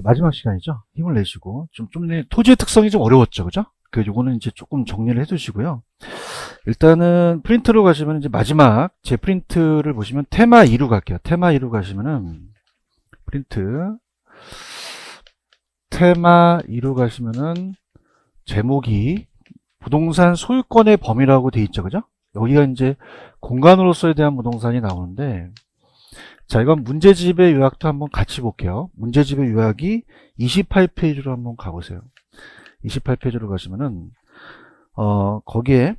마지막 시간이죠. 힘을 내시고 좀 토지의 특성이 좀 어려웠죠, 그죠? 요거는 이제 조금 정리를 해두시고요. 일단은 프린트로 가시면 이제 마지막 제 프린트를 보시면 테마 2로 갈게요. 테마 2로 가시면은 프린트 테마 2로 가시면은 제목이 부동산 소유권의 범위라고 돼 있죠, 그죠? 여기가 이제 공간으로서에 대한 부동산이 나오는데, 자, 이건 문제집의 요약도 한번 같이 볼게요. 문제집의 요약이 28페이지로 한번 가보세요. 28페이지로 가시면은 거기에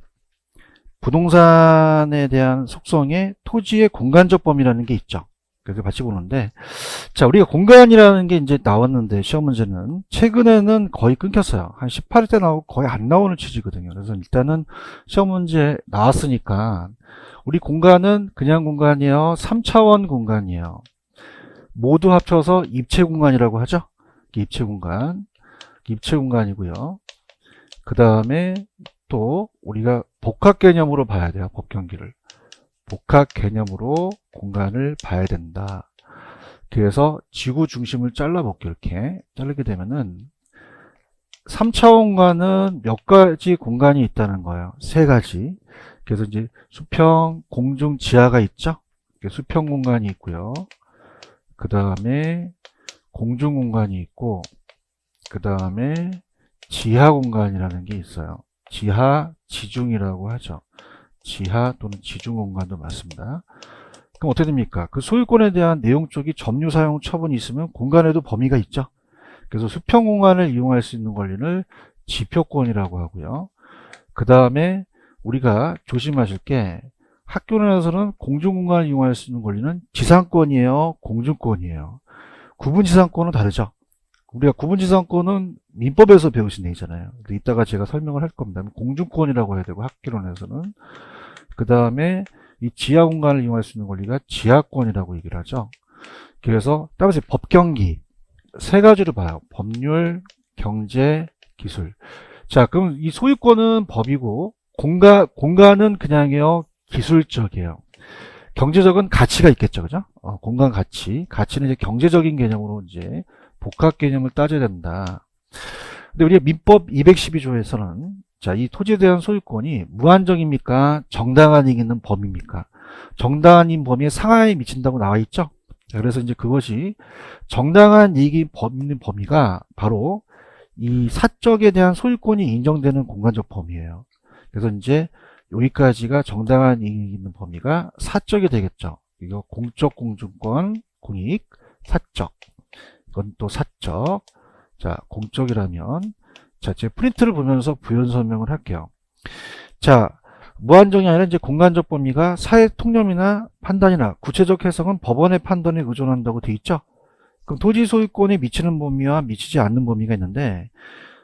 부동산에 대한 속성의 토지의 공간적 범위라는 게 있죠. 그래서 같이 보는데, 자, 우리가 공간이라는 게 이제 나왔는데 시험 문제는 최근에는 거의 끊겼어요. 한 18회 때 나오고 거의 안 나오는 취지거든요. 그래서 일단은 시험 문제 나왔으니까 우리 공간은 그냥 공간이에요, 3차원 공간이에요. 모두 합쳐서 입체 공간이라고 하죠. 입체 공간이고요. 그 다음에 또 우리가 복합 개념으로 봐야 돼요. 법경기를 복합 개념으로 공간을 봐야 된다. 그래서 지구 중심을 잘라볼게요. 이렇게 자르게 되면은 3차원 공간은 몇 가지 공간이 있다는 거예요. 3가지. 그래서 이제 수평, 공중, 지하가 있죠. 수평 공간이 있고요. 그 다음에 공중 공간이 있고, 그 다음에 지하 공간이라는 게 있어요. 지하, 지중이라고 하죠. 지하 또는 지중 공간도 맞습니다. 그럼 어떻게 됩니까? 그 소유권에 대한 내용 쪽이 점유 사용 처분이 있으면 공간에도 범위가 있죠. 그래서 수평 공간을 이용할 수 있는 권리를 지표권이라고 하고요. 그 다음에 우리가 조심하실 게 학교 내에서는 공중공간을 이용할 수 있는 권리는 지상권이에요, 공중권이에요. 구분지상권은 다르죠. 우리가 구분지상권은 민법에서 배우신 얘기잖아요. 이따가 제가 설명을 할 겁니다. 공중권이라고 해야 되고 학교론에서는. 그 다음에 이 지하 공간을 이용할 수 있는 권리가 지하권이라고 얘기를 하죠. 그래서 따라서 법경기 3가지로 봐요. 법률, 경제, 기술. 자, 그럼 이 소유권은 법이고 공간은 그냥요 기술적이에요. 경제적은 가치가 있겠죠, 그죠? 공간 가치는 이제 경제적인 개념으로 이제 복합 개념을 따져야 된다. 근데 우리가 민법 212조에서는 자, 이 토지에 대한 소유권이 무한정입니까? 정당한 이익이 있는 범위입니까? 정당한 이익 범위에 상하에 미친다고 나와 있죠? 자, 그래서 이제 그것이 정당한 이익이 있는 범위가 바로 이 사적에 대한 소유권이 인정되는 공간적 범위예요. 그래서 이제 여기까지가 정당한 이익이 있는 범위가 사적이 되겠죠. 이거 공적, 공중권, 공익, 사적. 이건 또 사적. 자, 공적이라면 자, 제 프린트를 보면서 부연 설명을 할게요. 자, 무한정이 아니라 이제 공간적 범위가 사회 통념이나 판단이나 구체적 해석은 법원의 판단에 의존한다고 돼 있죠. 그럼 토지 소유권에 미치는 범위와 미치지 않는 범위가 있는데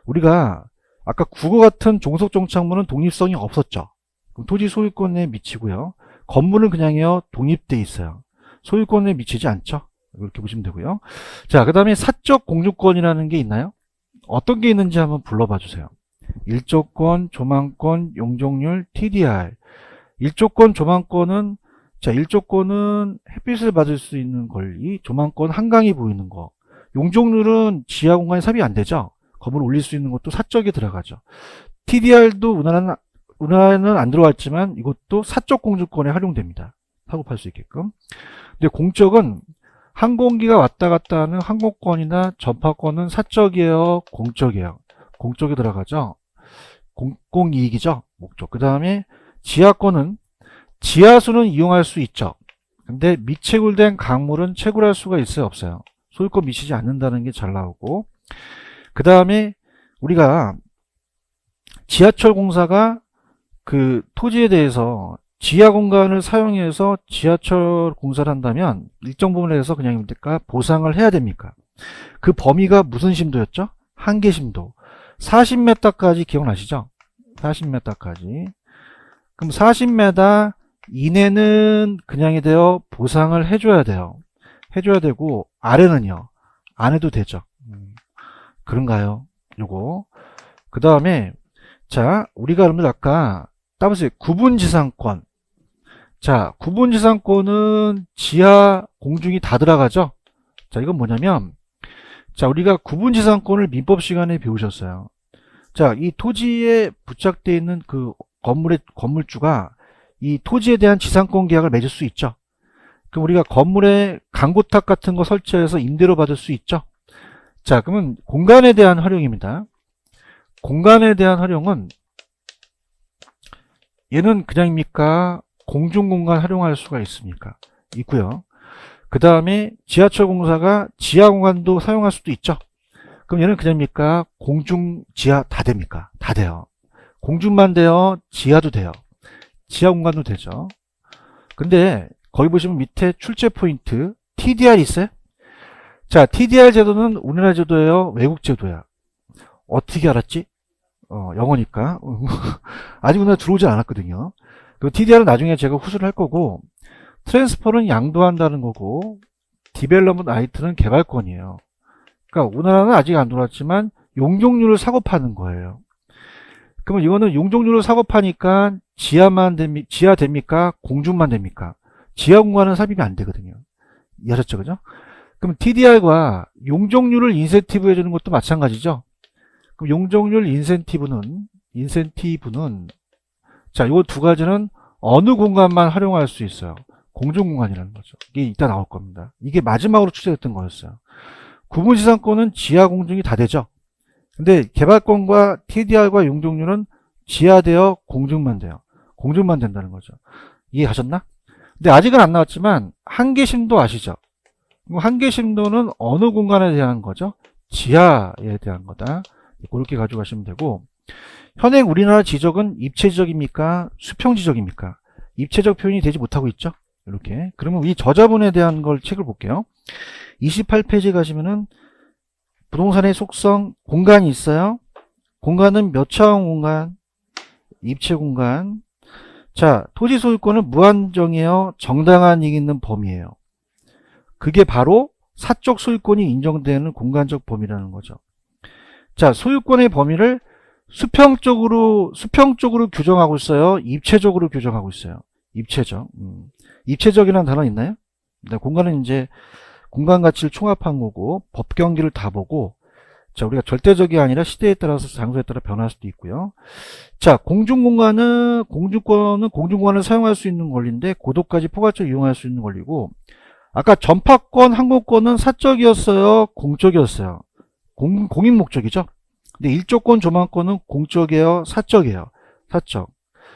우리가 아까 국어 같은 종속 정착물은 독립성이 없었죠. 그럼 토지 소유권에 미치고요. 건물은 그냥요 독립돼 있어요. 소유권에 미치지 않죠. 이렇게 보시면 되고요. 자, 그 다음에 사적 공유권이라는 게 있나요? 어떤 게 있는지 한번 불러봐 주세요. 일조권, 조망권, 용적률, TDR. 일조권, 조망권은 자, 일조권은 햇빛을 받을 수 있는 권리, 조망권 한강이 보이는 거. 용적률은 지하 공간에 삽입이 안 되죠. 건물 올릴 수 있는 것도 사적에 들어가죠. TDR도 운하는 안 들어왔지만 이것도 사적 공주권에 활용됩니다. 사고 팔 수 있게끔. 근데 공적은 항공기가 왔다 갔다 하는 항공권이나 전파권은 사적이에요, 공적이에요? 공적에 들어가죠. 공공이익이죠, 목적. 그 다음에 지하권은 지하수는 이용할 수 있죠. 근데 미채굴된 강물은 채굴할 수가 있어요, 없어요? 소유권 미치지 않는다는 게 잘 나오고. 그 다음에 우리가 지하철 공사가 그 토지에 대해서 지하 공간을 사용해서 지하철 공사를 한다면 일정 부분에 대해서 그냥 보상을 해야 됩니까? 그 범위가 무슨 심도였죠? 한계 심도. 40m까지 기억나시죠? 40m까지. 그럼 40m 이내는 그냥이 되어 보상을 해줘야 돼요. 해줘야 되고 아래는요? 안 해도 되죠. 그런가요? 요거. 그 다음에 자, 우리가 그러면 아까 따보세요. 구분지상권. 자, 구분지상권은 지하 공중이 다 들어가죠. 자, 이건 뭐냐면 자, 우리가 구분지상권을 민법 시간에 배우셨어요. 자, 이 토지에 부착되어 있는 그 건물주가 이 토지에 대한 지상권 계약을 맺을 수 있죠. 그럼 우리가 건물에 강고탁 같은 거 설치해서 임대로 받을 수 있죠. 자, 그러면 공간에 대한 활용입니다. 공간에 대한 활용은 얘는 그냥입니까? 공중공간 활용할 수가 있습니까? 있고요. 그 다음에 지하철 공사가 지하공간도 사용할 수도 있죠. 그럼 얘는 그냥입니까? 공중, 지하 다 됩니까? 다 돼요. 공중만 돼요. 지하도 돼요. 지하 공간도 되죠. 근데 거기 보시면 밑에 출제 포인트 TDR 있어요? 자, TDR 제도는 우리나라 제도예요? 외국 제도야? 어떻게 알았지? 영어니까. 아직 우리나라 들어오지 않았거든요. 그 TDR은 나중에 제가 후수를 할 거고, 트랜스퍼는 양도한다는 거고, 디벨롭먼트 라이트는 개발권이에요. 그러니까 우리나라는 아직 안 들어왔지만 용적률을 사고 파는 거예요. 그러면 이거는 용적률을 사고 파니까 지하 됩니까? 공중만 됩니까? 지하 공간은 삽입이 안 되거든요. 이해하셨죠? 그죠? 그럼 TDR과 용적률을 인센티브 해주는 것도 마찬가지죠. 그럼 용적률 인센티브는 자, 요 두 가지는 어느 공간만 활용할 수 있어요? 공중공간이라는 거죠. 이게 이따 나올 겁니다. 이게 마지막으로 출제됐던 거였어요. 구분지상권은 지하 공중이 다 되죠. 근데 개발권과 TDR과 용적률은 지하되어 공중만 돼요. 공중만 된다는 거죠. 이해가셨나? 근데 아직은 안 나왔지만 한계심도 아시죠? 한계심도는 어느 공간에 대한 거죠? 지하에 대한 거다. 그렇게 가져가시면 되고, 현행 우리나라 지적은 입체지적입니까? 수평지적입니까? 입체적 표현이 되지 못하고 있죠? 이렇게. 그러면 이 저자분에 대한 걸 책을 볼게요. 28페이지 가시면은 부동산의 속성, 공간이 있어요. 공간은 몇 차원 공간? 입체 공간. 자, 토지 소유권은 무한정이에요. 정당한 이익 있는 범위예요. 그게 바로 사적 소유권이 인정되는 공간적 범위라는 거죠. 자, 소유권의 범위를 수평적으로 규정하고 있어요. 입체적으로 규정하고 있어요. 입체적. 입체적이라는 단어 있나요? 공간은 이제 공간 가치를 총합한 거고 법 경기를 다 보고, 자, 우리가 절대적이 아니라 시대에 따라서 장소에 따라 변할 수도 있고요. 자, 공중공간은 공중공간을 사용할 수 있는 권리인데 고도까지 포괄적으로 이용할 수 있는 권리고, 아까 전파권, 항공권은 사적이었어요? 공적이었어요? 공익 목적이죠. 근데 일조권, 조망권은 공적이에요? 사적이에요? 사적.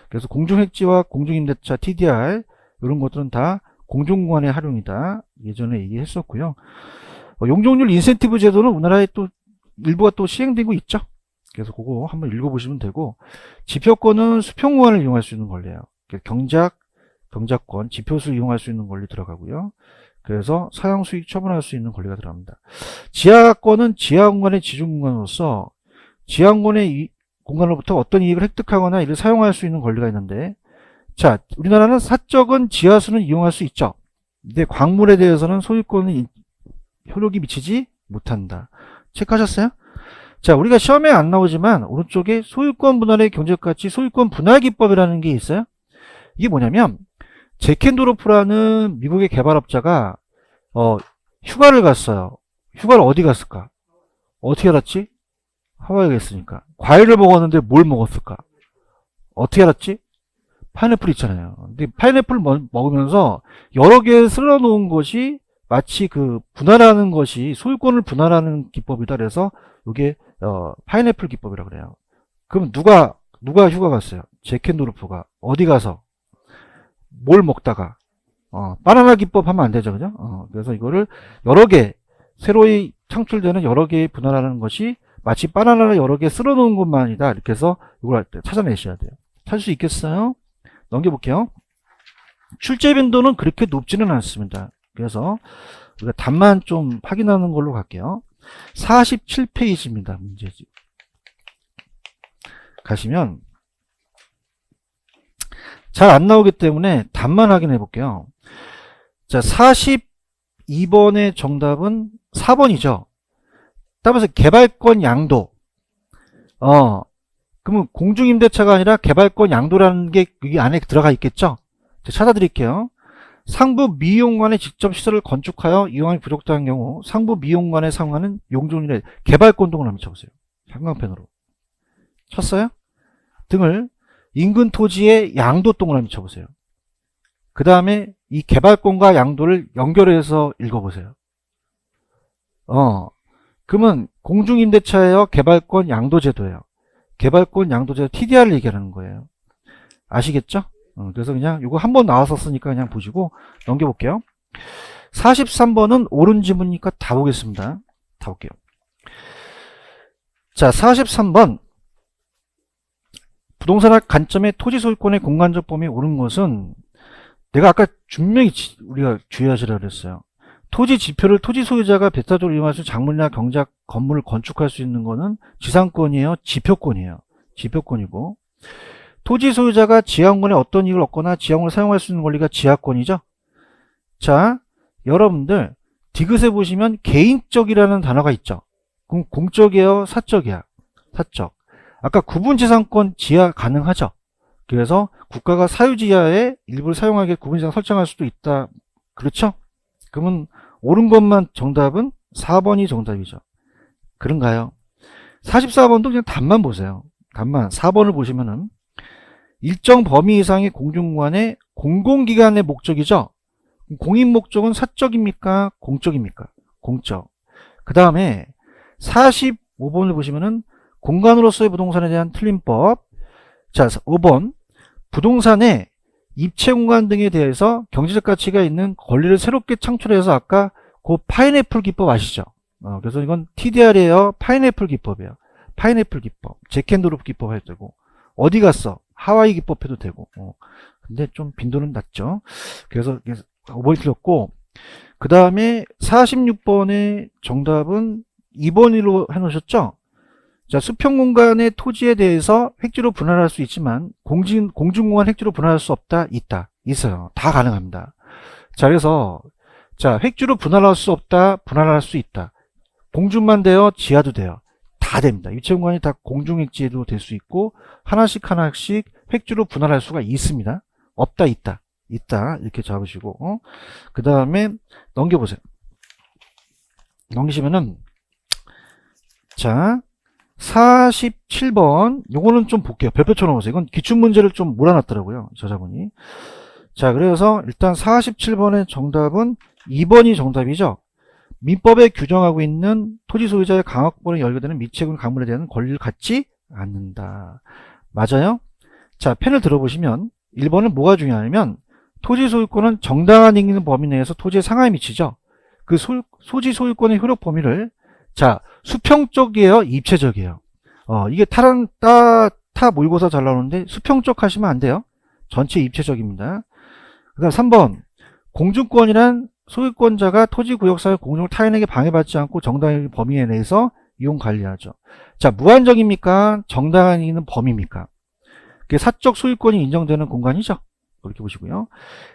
그래서 공중획지와 공중임대차, TDR 이런 것들은 다 공중공간의 활용이다. 예전에 얘기했었고요. 용적률 인센티브 제도는 우리나라에 또 일부가 또 시행되고 있죠. 그래서 그거 한번 읽어보시면 되고, 지표권은 수평공간을 이용할 수 있는 권리예요. 경작권, 지표수를 이용할 수 있는 권리 들어가고요. 그래서 사용수익 처분할 수 있는 권리가 들어갑니다. 지하권은 지하공간의 지중공간으로서 지하공간의 공간으로부터 어떤 이익을 획득하거나 이를 사용할 수 있는 권리가 있는데, 자, 우리나라는 사적은 지하수는 이용할 수 있죠. 근데 광물에 대해서는 소유권은 효력이 미치지 못한다. 체크하셨어요? 자, 우리가 시험에 안 나오지만 오른쪽에 소유권 분할의 경제가치 소유권 분할 기법이라는 게 있어요. 이게 뭐냐면 제켄도르프라는 미국의 개발업자가 휴가를 갔어요. 휴가를 어디 갔을까? 어떻게 알았지? 하와이에 갔으니까. 과일을 먹었는데 뭘 먹었을까? 어떻게 알았지? 파인애플 있잖아요. 근데 파인애플 먹으면서 여러 개 쓸어 놓은 것이 마치 그 분할하는 것이 소유권을 분할하는 기법이다. 그래서 이게 파인애플 기법이라고 그래요. 그럼 누가 휴가 갔어요? 제켄도르프가. 어디 가서? 뭘 먹다가? 바나나 기법 하면 안 되죠. 그죠? 그래서 이거를 여러 개, 새로이 창출되는 여러 개의 분할하는 것이 마치 바나나를 여러 개 쓸어 놓은 것만이다. 이렇게 해서 이걸 할 때 찾아내셔야 돼요. 찾을 수 있겠어요? 넘겨볼게요. 출제 빈도는 그렇게 높지는 않습니다. 그래서 우리가 답만 좀 확인하는 걸로 갈게요. 47페이지입니다. 문제지. 가시면 잘 안 나오기 때문에 답만 확인해 볼게요. 자, 42번의 정답은 4번이죠. 따라서 개발권 양도. 그러면 공중임대차가 아니라 개발권 양도라는 게 여기 안에 들어가 있겠죠? 제가 찾아드릴게요. 상부 미용관에 직접 시설을 건축하여 이용함이 부족한 경우 상부 미용관에 상하는 용적률의 개발권 동그라미 쳐보세요. 형광펜으로 쳤어요? 등을 인근 토지의 양도 동그라미 쳐보세요. 그 다음에 이 개발권과 양도를 연결해서 읽어보세요. 그러면 공중임대차예요? 개발권 양도제도예요? 개발권 양도제도 TDR을 얘기하는 거예요. 아시겠죠? 그래서 그냥 이거 한 번 나왔었으니까 그냥 보시고 넘겨볼게요. 43번은 옳은 지문이니까 다 보겠습니다. 다 볼게요. 자, 43번. 부동산학 관점의 토지 소유권의 공간적 범위에 옳은 것은 내가 아까 분명히 우리가 주의하시라 그랬어요. 토지 지표를 토지 소유자가 배타적으로 이용할 수 있는 작물이나 경작 건물을 건축할 수 있는 거는 지상권이에요? 지표권이에요? 지표권이고, 토지 소유자가 지하공간에 어떤 이익을 얻거나 지하공간을 사용할 수 있는 권리가 지하권이죠. 자, 여러분들 디귿에 보시면 개인적이라는 단어가 있죠. 그럼 공적이에요? 사적이야? 사적. 아까 구분지상권 지하 가능하죠. 그래서 국가가 사유지하에 일부를 사용하게 구분지상 설정할 수도 있다. 그렇죠? 그러면 옳은 것만 정답은 4번이 정답이죠. 그런가요? 44번도 그냥 답만 보세요. 답만. 4번을 보시면은 일정 범위 이상의 공중관의 공공기관의 목적이죠. 공익 목적은 사적입니까? 공적입니까? 공적. 그 다음에 45번을 보시면은 공간으로서의 부동산에 대한 틀림법. 자, 5번. 부동산의 입체 공간 등에 대해서 경제적 가치가 있는 권리를 새롭게 창출해서 아까 그 파인애플 기법 아시죠? 그래서 이건 TDR이에요? 파인애플 기법이에요. 파인애플 기법. 잭앤드로프 기법 해도 되고. 어디 갔어? 하와이 기법 해도 되고. 근데 좀 빈도는 낮죠. 그래서 5번이 틀렸고, 그 다음에 46번의 정답은 2번으로 해놓으셨죠? 자, 수평공간의 토지에 대해서 획지로 분할할 수 있지만 공중공간 획지로 분할할 수 없다? 있다. 있어요. 다 가능합니다. 자, 그래서 자, 획지로 분할할 수 없다? 분할할 수 있다. 공중만 돼요? 지하도 돼요. 다 됩니다. 입체 공간이 다 공중획지로 될 수 있고 하나씩 획지로 분할할 수가 있습니다. 없다? 있다. 있다. 이렇게 잡으시고 그 다음에 넘겨보세요. 넘기시면은 자, 47번 요거는 좀 볼게요. 별표 쳐놓으세요. 이건 기출문제를 좀 몰아놨더라고요. 저자분이. 자, 그래서 일단 47번의 정답은 2번이 정답이죠. 민법에 규정하고 있는 토지 소유자의 강화권에 열거되는 미채권 강물에 대한 권리를 갖지 않는다. 맞아요? 자, 펜을 들어보시면 1번은 뭐가 중요하냐면 토지 소유권은 정당한 이익 있는 범위 내에서 토지의 상하에 미치죠. 그 소지 소유권의 효력 범위를 자, 수평적이에요? 입체적이에요? 이게 타 모의고사 잘 나오는데 수평적 하시면 안 돼요. 전체 입체적입니다. 그 다음 3번. 공중권이란 소유권자가 토지구역사의 공중을 타인에게 방해받지 않고 정당한 범위 내에서 이용 관리하죠. 자, 무한정입니까? 정당한 있는 범위입니까? 그게 사적 소유권이 인정되는 공간이죠. 그렇게 보시고요.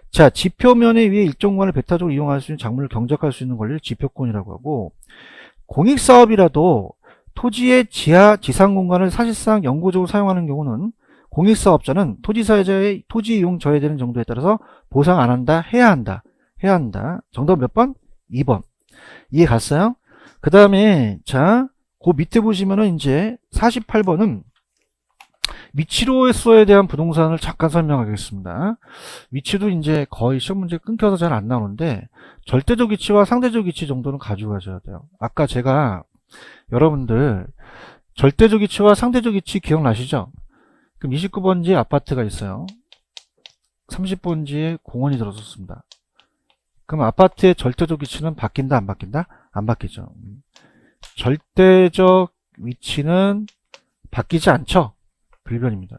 자, 지표면에 위에 일정 공간을 배타적으로 이용할 수 있는 작물을 경작할 수 있는 권리를 지표권이라고 하고, 공익사업이라도 토지의 지하, 지상 공간을 사실상 영구적으로 사용하는 경우는 공익사업자는 토지 사유자의 토지 이용 저해되는 정도에 따라서 보상 안 한다, 해야 한다. 해야 한다. 정답 몇 번? 2번. 이해 갔어요? 그 다음에, 자, 그 밑에 보시면은 이제 48번은 위치로서에 대한 부동산을 잠깐 설명하겠습니다. 위치도 이제 거의 시험 문제 끊겨서 잘 안 나오는데, 절대적 위치와 상대적 위치 정도는 가지고 가셔야 돼요. 아까 제가 여러분들 절대적 위치와 상대적 위치 기억나시죠? 그럼 29번지에 아파트가 있어요. 30번지에 공원이 들어섰습니다. 그럼 아파트의 절대적 위치는 바뀐다, 안 바뀐다? 안 바뀌죠. 절대적 위치는 바뀌지 않죠? 불변입니다.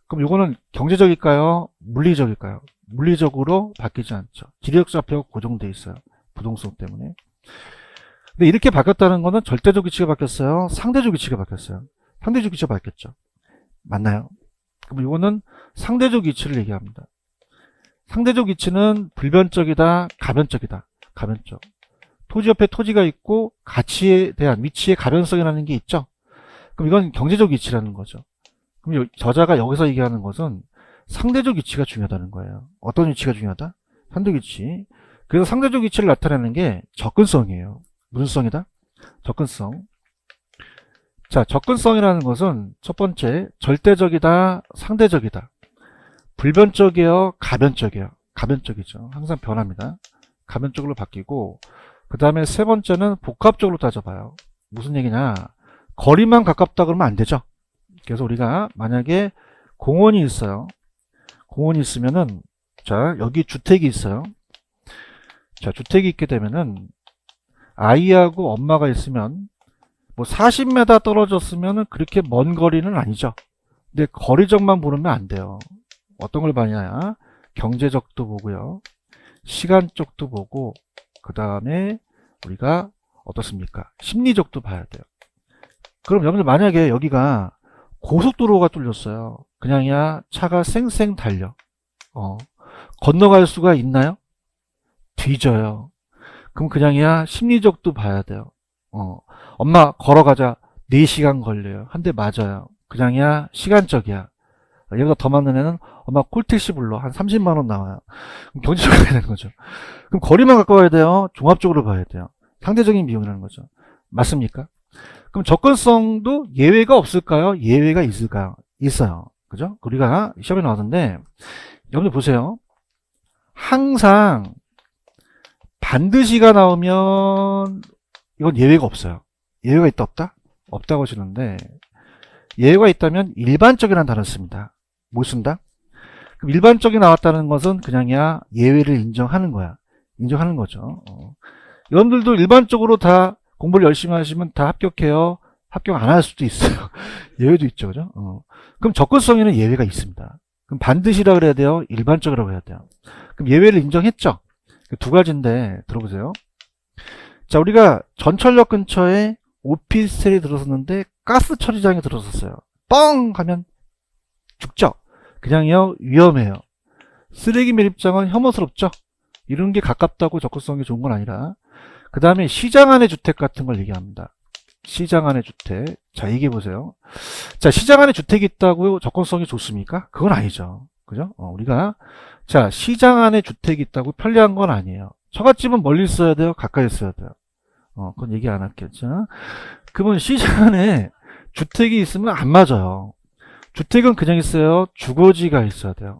그럼 이거는 경제적일까요? 물리적일까요? 물리적으로 바뀌지 않죠. 지리역사표가 고정되어 있어요. 부동성 때문에. 근데 이렇게 바뀌었다는 거는 절대적 위치가 바뀌었어요? 상대적 위치가 바뀌었어요? 상대적 위치가 바뀌었죠. 맞나요? 그럼 이거는 상대적 위치를 얘기합니다. 상대적 위치는 불변적이다, 가변적이다. 가변적. 토지 옆에 토지가 있고 가치에 대한 위치의 가변성이라는 게 있죠. 그럼 이건 경제적 위치라는 거죠. 그럼 저자가 여기서 얘기하는 것은 상대적 위치가 중요하다는 거예요. 어떤 위치가 중요하다? 상대적 위치. 그래서 상대적 위치를 나타내는 게 접근성이에요. 무슨 성이다? 접근성. 자, 접근성이라는 것은 첫 번째, 절대적이다, 상대적이다. 불변적이에요, 가변적이에요. 가변적이죠. 항상 변합니다. 가변적으로 바뀌고, 그 다음에 세 번째는 복합적으로 따져봐요. 무슨 얘기냐? 거리만 가깝다 그러면 안 되죠. 그래서 우리가 만약에 공원이 있어요. 공원이 있으면은, 자, 여기 주택이 있어요. 자, 주택이 있게 되면은, 아이하고 엄마가 있으면, 뭐 40m 떨어졌으면 그렇게 먼 거리는 아니죠. 근데 거리적만 보면 안 돼요. 어떤 걸 봐냐? 경제적도 보고요. 시간적도 보고, 그 다음에 우리가 어떻습니까? 심리적도 봐야 돼요. 그럼 여러분들 만약에 여기가 고속도로가 뚫렸어요. 그냥이야 차가 쌩쌩 달려. 건너갈 수가 있나요? 뒤져요. 그럼 그냥이야 심리적도 봐야 돼요. 엄마 걸어가자. 4시간 걸려요. 한 대 맞아요. 그냥이야 시간적이야. 얘가 더 많은 애는 엄마 콜택시 불러. 한 30만원 나와요. 그럼 경제적으로 가야 되는 거죠. 그럼 거리만 가까워야 돼요? 종합적으로 봐야 돼요? 상대적인 비용이라는 거죠. 맞습니까? 그럼 접근성도 예외가 없을까요? 예외가 있을까요? 있어요. 그죠? 우리가 시험에 나왔는데, 여러분들 보세요. 항상 반드시가 나오면 이건 예외가 없어요. 예외가 있다 없다? 없다고 하시는데, 예외가 있다면 일반적이라는 단어를 씁니다. 뭘 쓴다? 그럼 일반적이 나왔다는 것은 그냥이야 예외를 인정하는 거야. 인정하는 거죠. 여러분들도 일반적으로 다 공부를 열심히 하시면 다 합격해요. 합격 안 할 수도 있어요. 예외도 있죠. 그죠? 그럼 접근성에는 예외가 있습니다. 그럼 반드시라 그래야 돼요? 일반적이라고 해야 돼요? 그럼 예외를 인정했죠? 두 가지인데 들어보세요. 자, 우리가 전철역 근처에 오피스텔이 들어섰는데 가스 처리장이 들어섰어요. 뻥 하면 죽죠. 그냥요 위험해요. 쓰레기 매립장은 혐오스럽죠. 이런 게 가깝다고 접근성이 좋은 건 아니라, 그 다음에 시장 안의 주택 같은 걸 얘기합니다. 시장 안의 주택. 자, 얘기해 보세요. 자, 시장 안에 주택이 있다고 접근성이 좋습니까? 그건 아니죠. 그죠? 우리가, 자, 시장 안에 주택이 있다고 편리한 건 아니에요. 처갓집은 멀리 있어야 돼요? 가까이 있어야 돼요? 그건 얘기 안 할겠죠. 그러면 시장 안에 주택이 있으면 안 맞아요. 주택은 그냥 있어요? 주거지가 있어야 돼요.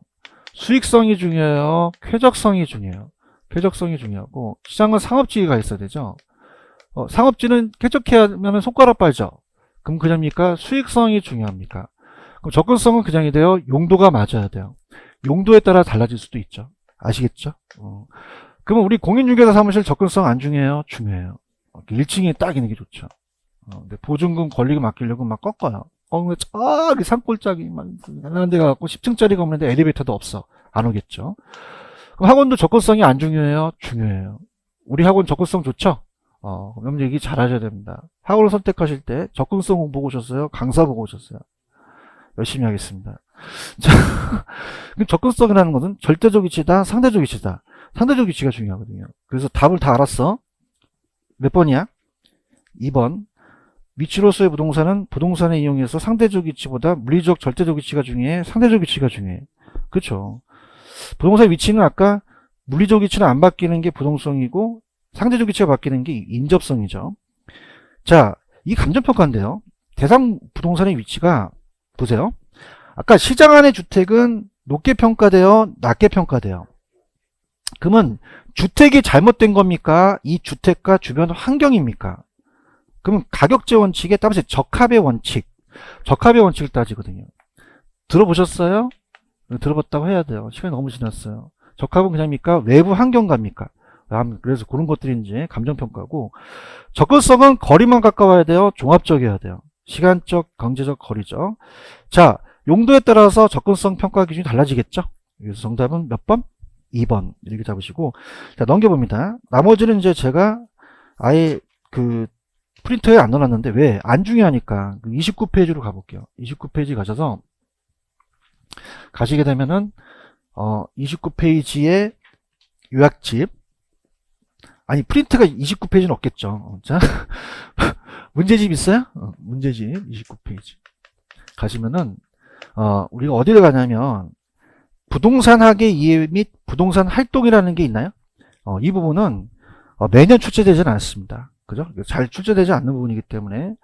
수익성이 중요해요? 쾌적성이 중요해요? 쾌적성이 중요하고, 시장은 상업지가 있어야 되죠. 상업지는 쾌적해야 하면 손가락 빨죠. 그럼 그냥입니까? 수익성이 중요합니까? 그럼 접근성은 그냥이 돼요? 용도가 맞아야 돼요. 용도에 따라 달라질 수도 있죠. 아시겠죠? 그러면 우리 공인중개사 사무실 접근성 안 중요해요? 중요해요. 1층에 딱 있는 게 좋죠. 근데 보증금 권리금 맡기려고 막 꺾어요. 저기 산골짜기 막 하는 데가 갖고 10층짜리가 없는데 엘리베이터도 없어. 안 오겠죠. 그럼 학원도 접근성이 안 중요해요? 중요해요. 우리 학원 접근성 좋죠? 그럼 얘기 잘 하셔야 됩니다. 학원을 선택하실 때 접근성 공부 보고 오셨어요? 강사 보고 오셨어요? 열심히 하겠습니다. 자, 그럼 접근성이라는 것은 절대적 위치다, 상대적 위치다. 상대적 위치가 중요하거든요. 그래서 답을 다 알았어. 몇 번이야? 2번. 위치로서의 부동산은 부동산에 이용해서 상대적 위치보다 물리적 절대적 위치가 중요해? 상대적 위치가 중요해? 그렇죠. 부동산의 위치는 아까 물리적 위치는 안 바뀌는 게 부동성이고 상대적 위치가 바뀌는 게 인접성이죠. 자, 이 감정평가인데요. 대상 부동산의 위치가 보세요. 아까 시장 안의 주택은 높게 평가돼요? 낮게 평가돼요? 그러면 주택이 잘못된 겁니까? 이 주택과 주변 환경입니까? 그러면 가격제 원칙에 따라서 적합의 원칙, 적합의 원칙을 따지거든요. 들어보셨어요? 들어봤다고 해야 돼요. 시간이 너무 지났어요. 적합은 그냥입니까? 외부 환경갑니까? 그래서 그런 것들이 이제 감정평가고, 접근성은 거리만 가까워야 돼요? 종합적이어야 돼요? 시간적, 경제적, 거리적. 자, 용도에 따라서 접근성 평가 기준이 달라지겠죠? 그래서 정답은 몇 번? 2번. 이렇게 잡으시고, 자, 넘겨봅니다. 나머지는 이제 제가 아예 프린터에 안 넣어놨는데, 왜? 안 중요하니까. 29페이지로 가볼게요. 29페이지 가셔서, 가시게 되면은, 29페이지에 요약집. 아니, 프린트가 29페이지는 없겠죠. 자, 문제집 있어요? 문제집 29페이지. 가시면은, 우리가 어디를 가냐면, 부동산학의 이해 및 부동산 활동이라는 게 있나요? 이 부분은 매년 출제되지는 않습니다. 그죠? 잘 출제되지 않는 부분이기 때문에.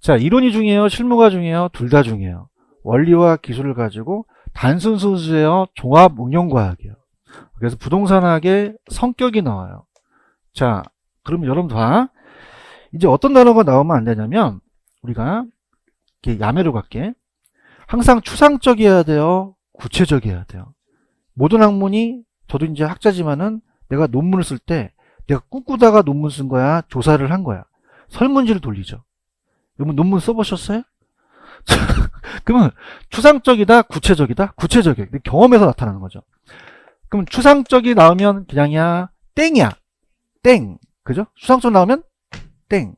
자, 이론이 중요해요? 실무가 중요해요? 둘 다 중요해요. 원리와 기술을 가지고 단순 순수해요? 종합 응용과학이에요. 그래서 부동산학의 성격이 나와요. 자, 그러면 여러분 봐. 이제 어떤 단어가 나오면 안 되냐면, 우리가 이렇게 야매로 갈게. 항상 추상적이어야 돼요? 구체적이어야 돼요? 모든 학문이, 저도 이제 학자지만은 내가 논문을 쓸 때 내가 꿈꾸다가 논문 쓴 거야? 조사를 한 거야? 설문지를 돌리죠. 여러분 논문 써보셨어요? 그러면 추상적이다? 구체적이다? 구체적이야. 경험에서 나타나는 거죠. 그럼 추상적이 나오면 그냥이야? 땡이야. 땡. 그죠? 추상적 나오면 땡.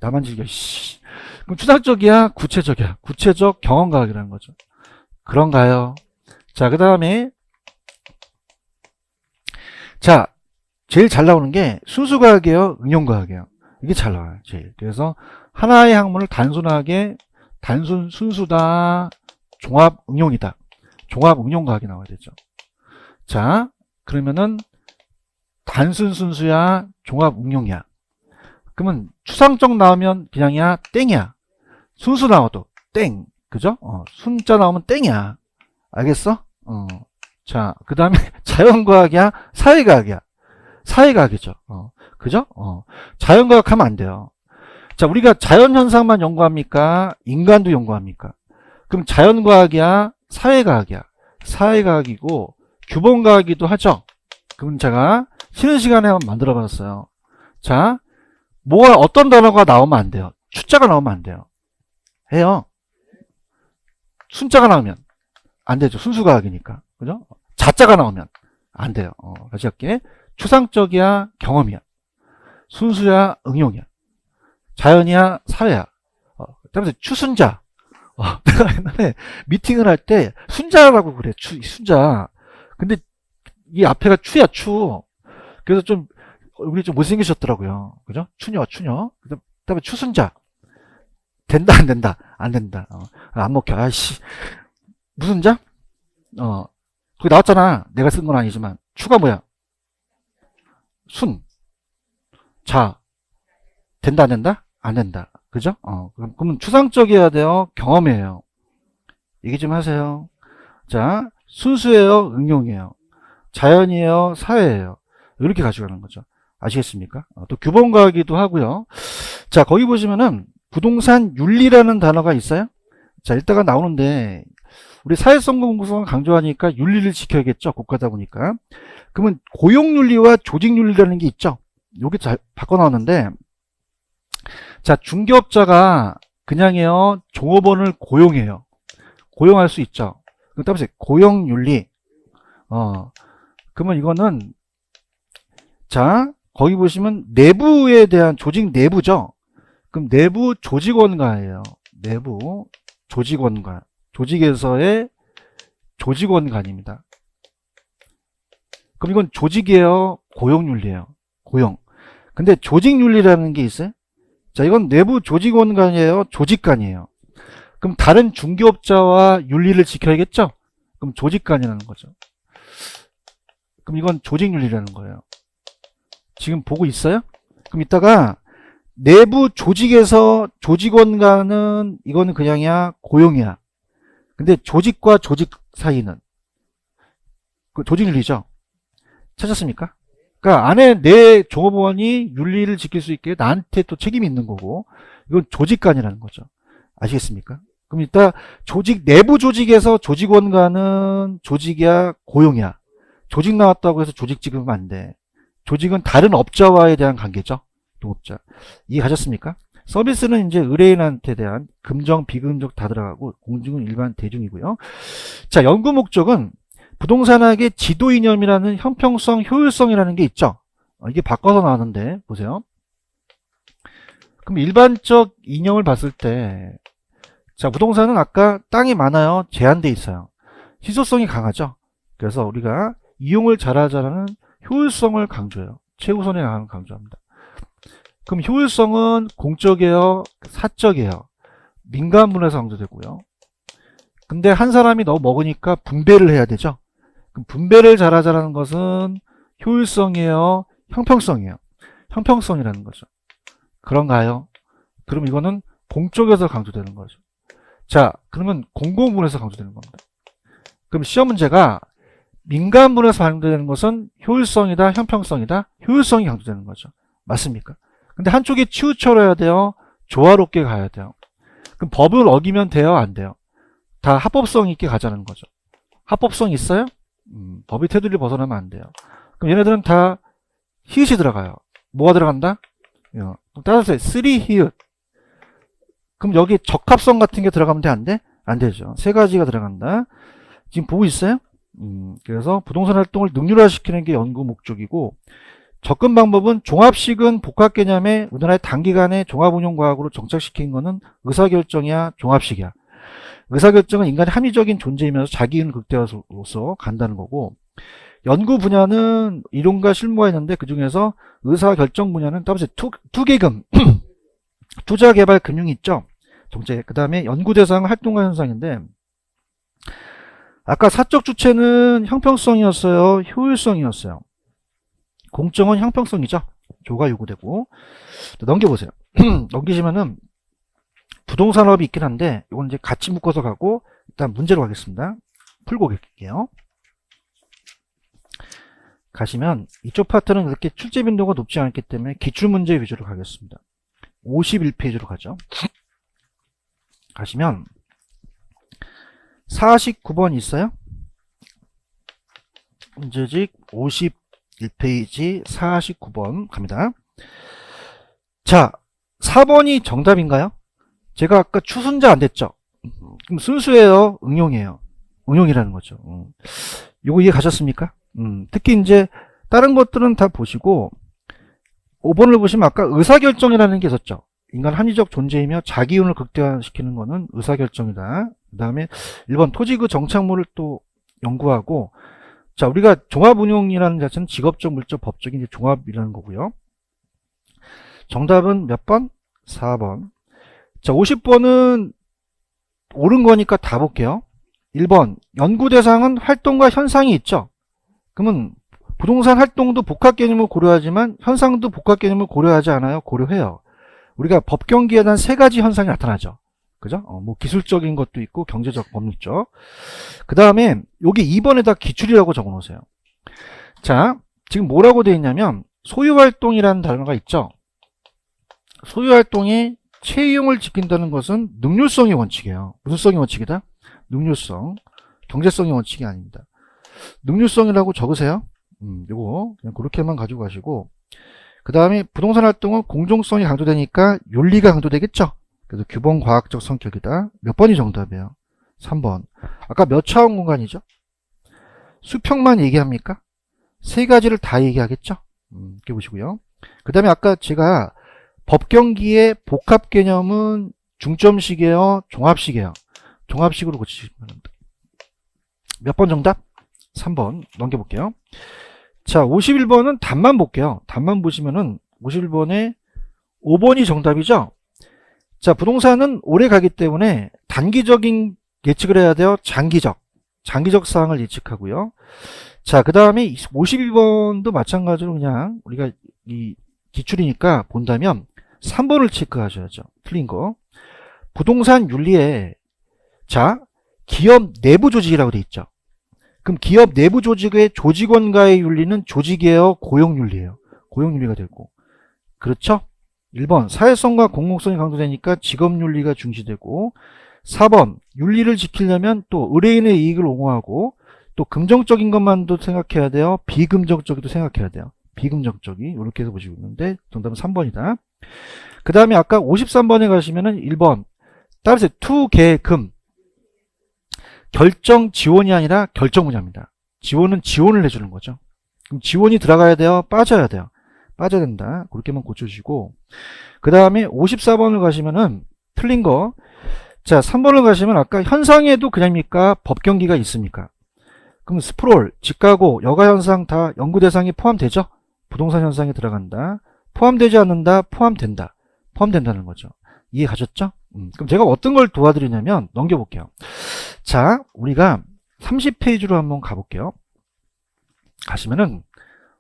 나만 즐겨. 씨. 그럼 추상적이야? 구체적이야? 구체적 경험과학이라는 거죠. 그런가요? 자, 그 다음에 자, 제일 잘 나오는 게 순수과학이에요? 응용과학이에요? 이게 잘 나와요. 제일. 그래서 하나의 학문을 단순하게 단순 순수다, 종합 응용이다. 종합 응용과학이 나와야 되죠. 자, 그러면은 단순 순수야, 종합 응용이야. 그러면 추상적 나오면 그냥이야, 땡이야. 순수 나와도 땡. 그죠? 순자 나오면 땡이야. 알겠어? 자, 그 다음에 자연과학이야, 사회과학이야. 사회과학이죠. 그죠? 자연과학 하면 안 돼요. 자, 우리가 자연현상만 연구합니까? 인간도 연구합니까? 그럼 자연과학이야, 사회과학이야. 사회과학이고, 규범과학이기도 하죠. 그럼 제가 쉬는 시간에 한번 만들어 봤어요. 자, 뭐가, 어떤 단어가 나오면 안 돼요? 추자가 나오면 안 돼요. 해요. 순자가 나오면 안 되죠. 순수과학이니까. 그죠? 자자가 나오면 안 돼요. 다시 할게. 추상적이야, 경험이야. 순수야, 응용이야. 자연이야, 사회야. 그다음에 추순자. 내가 옛날에 미팅을 할 때 순자라고 그래. 순자. 근데 이 앞에가 추야, 추. 그래서 좀 우리 좀 못생기셨더라고요. 그죠? 추녀. 그다음에 추순자. 된다, 안 된다? 안 된다. 안 먹혀. 아이씨. 무슨 자? 거기 나왔잖아. 내가 쓴 건 아니지만. 추가 뭐야? 순. 자. 된다, 안 된다? 안 된다. 그죠? 그러면 추상적이어야 돼요? 경험이에요? 얘기 좀 하세요. 자, 순수예요? 응용이에요? 자연이에요? 사회예요? 이렇게 가져가는 거죠. 아시겠습니까? 또 규범과학이기도 하고요. 자, 거기 보시면은 부동산 윤리라는 단어가 있어요? 자, 이따가 나오는데 우리 사회성 공부성을 강조하니까 윤리를 지켜야겠죠. 국가다 보니까. 그러면 고용윤리와 조직윤리라는 게 있죠. 여기 잘 바꿔 나왔는데, 자, 중개업자가 그냥요 종업원을 고용해요. 고용할 수 있죠. 그다음에 고용윤리. 그러면 이거는, 자, 거기 보시면 내부에 대한 조직 내부죠. 그럼 내부 조직원과예요. 내부 조직원과. 조직에서의 조직원관입니다. 그럼 이건 조직이에요? 고용윤리예요? 고용. 근데 조직윤리라는 게 있어요? 자, 이건 내부 조직원관이에요? 조직관이에요? 그럼 다른 중개업자와 윤리를 지켜야겠죠? 그럼 조직관이라는 거죠. 그럼 이건 조직윤리라는 거예요. 지금 보고 있어요? 그럼 이따가 내부 조직에서 조직원과는 이거는 그냥이야 고용이야. 근데 조직과 조직 사이는 그 조직윤리죠. 찾았습니까? 그러니까 안에 내 종업원이 윤리를 지킬 수 있게 나한테 또 책임이 있는 거고, 이건 조직관이라는 거죠. 아시겠습니까? 그럼 이따 조직 내부 조직에서 조직원과는 조직이야 고용이야. 조직 나왔다고 해서 조직 지급하면 안 돼. 조직은 다른 업자와에 대한 관계죠. 동업자. 이해하셨습니까? 서비스는 이제 의뢰인한테 대한 금정, 비금정 다 들어가고, 공직은 일반 대중이고요. 자, 연구 목적은 부동산학의 지도 이념이라는 형평성, 효율성이라는 게 있죠. 이게 바꿔서 나왔는데 보세요. 그럼 일반적 이념을 봤을 때, 자, 부동산은 아까 땅이 많아요. 제한돼 있어요. 희소성이 강하죠. 그래서 우리가 이용을 잘하자는 효율성을 강조해요. 최우선에 강조합니다. 그럼 효율성은 공적이에요? 사적이에요? 민간 분야에서 강조되고요. 근데 한 사람이 너무 먹으니까 분배를 해야 되죠. 그럼 분배를 잘하자라는 것은 효율성이에요? 형평성이에요? 형평성이라는 거죠. 그런가요? 그럼 이거는 공적에서 강조되는 거죠. 자, 그러면 공공부문에서 강조되는 겁니다. 그럼 시험 문제가 민간부문에서 강조되는 것은 효율성이다, 형평성이다? 효율성이 강조되는 거죠. 맞습니까? 근데 한쪽이 치우쳐야 돼요? 조화롭게 가야 돼요? 그럼 법을 어기면 돼요? 안 돼요? 다 합법성 있게 가자는 거죠. 합법성 있어요? 법의 테두리를 벗어나면 안 돼요. 그럼 얘네들은 다 히읗이 들어가요. 뭐가 들어간다? 따라서 3 히읗. 그럼 여기 적합성 같은 게 들어가면 돼? 안 돼? 안 되죠. 세 가지가 들어간다. 지금 보고 있어요? 그래서 부동산 활동을 능률화시키는 게 연구 목적이고, 접근 방법은 종합식은 복합 개념에 우리나라의 단기간에 종합운용과학으로 정착시킨 거는 의사결정이야, 종합식이야. 의사결정은 인간의 합리적인 존재이면서 자기의는 극대화로서 간다는 거고, 연구 분야는 이론과 실무가 있는데 그 중에서 의사결정 분야는 따라서 투기금, 투자개발 금융이 있죠. 정책. 그 다음에 연구대상 활동가 현상인데, 아까 사적 주체는 형평성이었어요? 효율성이었어요? 공정은 형평성이죠. 조가 요구되고. 넘겨보세요. 넘기시면은 부동산업이 있긴 한데 이건 이제 같이 묶어서 가고 일단 문제로 가겠습니다. 풀고 갈게요. 가시면 이쪽 파트는 그렇게 출제 빈도가 높지 않기 때문에 기출문제 위주로 가겠습니다. 51페이지로 가죠. 가시면 49번 있어요? 문제집 51페이지 49번 갑니다. 자, 4번이 정답인가요? 제가 아까 추순자 안 됐죠? 그럼 순수예요? 응용이에요? 응용이라는 거죠. 요거 이해 가셨습니까? 특히 이제 다른 것들은 다 보시고 5번을 보시면 아까 의사결정이라는 게 있었죠. 인간 합리적 존재이며 자기운을 극대화시키는 거는 의사결정이다. 그 다음에 1번 토지그 정착물을 또 연구하고, 자, 우리가 종합운용이라는 자체는 직업적, 물적, 법적인 이제 종합이라는 거고요. 정답은 몇 번? 4번. 자, 50번은 옳은 거니까 다 볼게요. 1번, 연구 대상은 활동과 현상이 있죠. 그러면 부동산 활동도 복합 개념을 고려하지만 현상도 복합 개념을 고려하지 않아요? 고려해요. 우리가 법경기에 대한 세 가지 현상이 나타나죠. 그죠? 뭐 기술적인 것도 있고 경제적, 법률적. 그 다음에 여기 2번에다 기출이라고 적어 놓으세요. 자, 지금 뭐라고 되어 있냐면 소유활동이라는 단어가 있죠. 소유활동이 채용을 지킨다는 것은 능률성의 원칙이에요. 무슨 성의 원칙이다? 능률성. 경제성의 원칙이 아닙니다. 능률성이라고 적으세요. 요거 그냥 그렇게만 가지고 가시고, 그 다음에 부동산 활동은 공정성이 강조되니까 윤리가 강조되겠죠. 그래서 규범 과학적 성격이다. 몇 번이 정답이에요? 3번. 아까 몇 차원 공간이죠? 수평만 얘기합니까? 세 가지를 다 얘기하겠죠? 이렇게 보시고요. 그 다음에 아까 제가 법경기의 복합 개념은 중점식이에요? 종합식이에요? 종합식으로 고치시면 됩니다. 몇 번 정답? 3번 넘겨볼게요. 자, 51번은 답만 볼게요. 답만 보시면은 51번에 5번이 정답이죠. 자, 부동산은 오래 가기 때문에 단기적인 예측을 해야 돼요. 장기적 사항을 예측하고요. 자, 그 다음에 52번도 마찬가지로 그냥 우리가 이 기출이니까 본다면 3번을 체크하셔야죠. 틀린 거. 부동산 윤리에, 자, 기업 내부 조직이라고 돼 있죠. 그럼 기업 내부 조직의 조직원과의 윤리는 조직이에요? 고용윤리예요? 고용윤리가 되고. 그렇죠? 1번 사회성과 공공성이 강조되니까 직업윤리가 중시되고, 4번 윤리를 지키려면 또 의뢰인의 이익을 옹호하고, 또 긍정적인 것만도 생각해야 돼요? 비긍정적이도 생각해야 돼요? 비긍정적이. 이렇게 해서 보시고 있는데 정답은 3번이다. 그 다음에 아까 53번에 가시면은 1번 따라서 투개금, 결정 지원이 아니라 결정 분야입니다. 지원은 지원을 해주는 거죠. 그럼 지원이 들어가야 돼요? 빠져야 돼요? 빠져야 된다. 그렇게만 고쳐주시고, 그 다음에 54번을 가시면은 틀린 거. 자, 3번을 가시면 아까 현상에도 그냥입니까? 법경기가 있습니까? 그럼 스프롤, 직가고, 여가현상 다 연구 대상이 포함되죠? 부동산 현상에 들어간다. 포함되지 않는다. 포함된다. 포함된다는 거죠. 이해 가셨죠? 그럼 제가 어떤 걸 도와드리냐면 넘겨볼게요. 자, 우리가 30페이지로 한번 가볼게요. 가시면은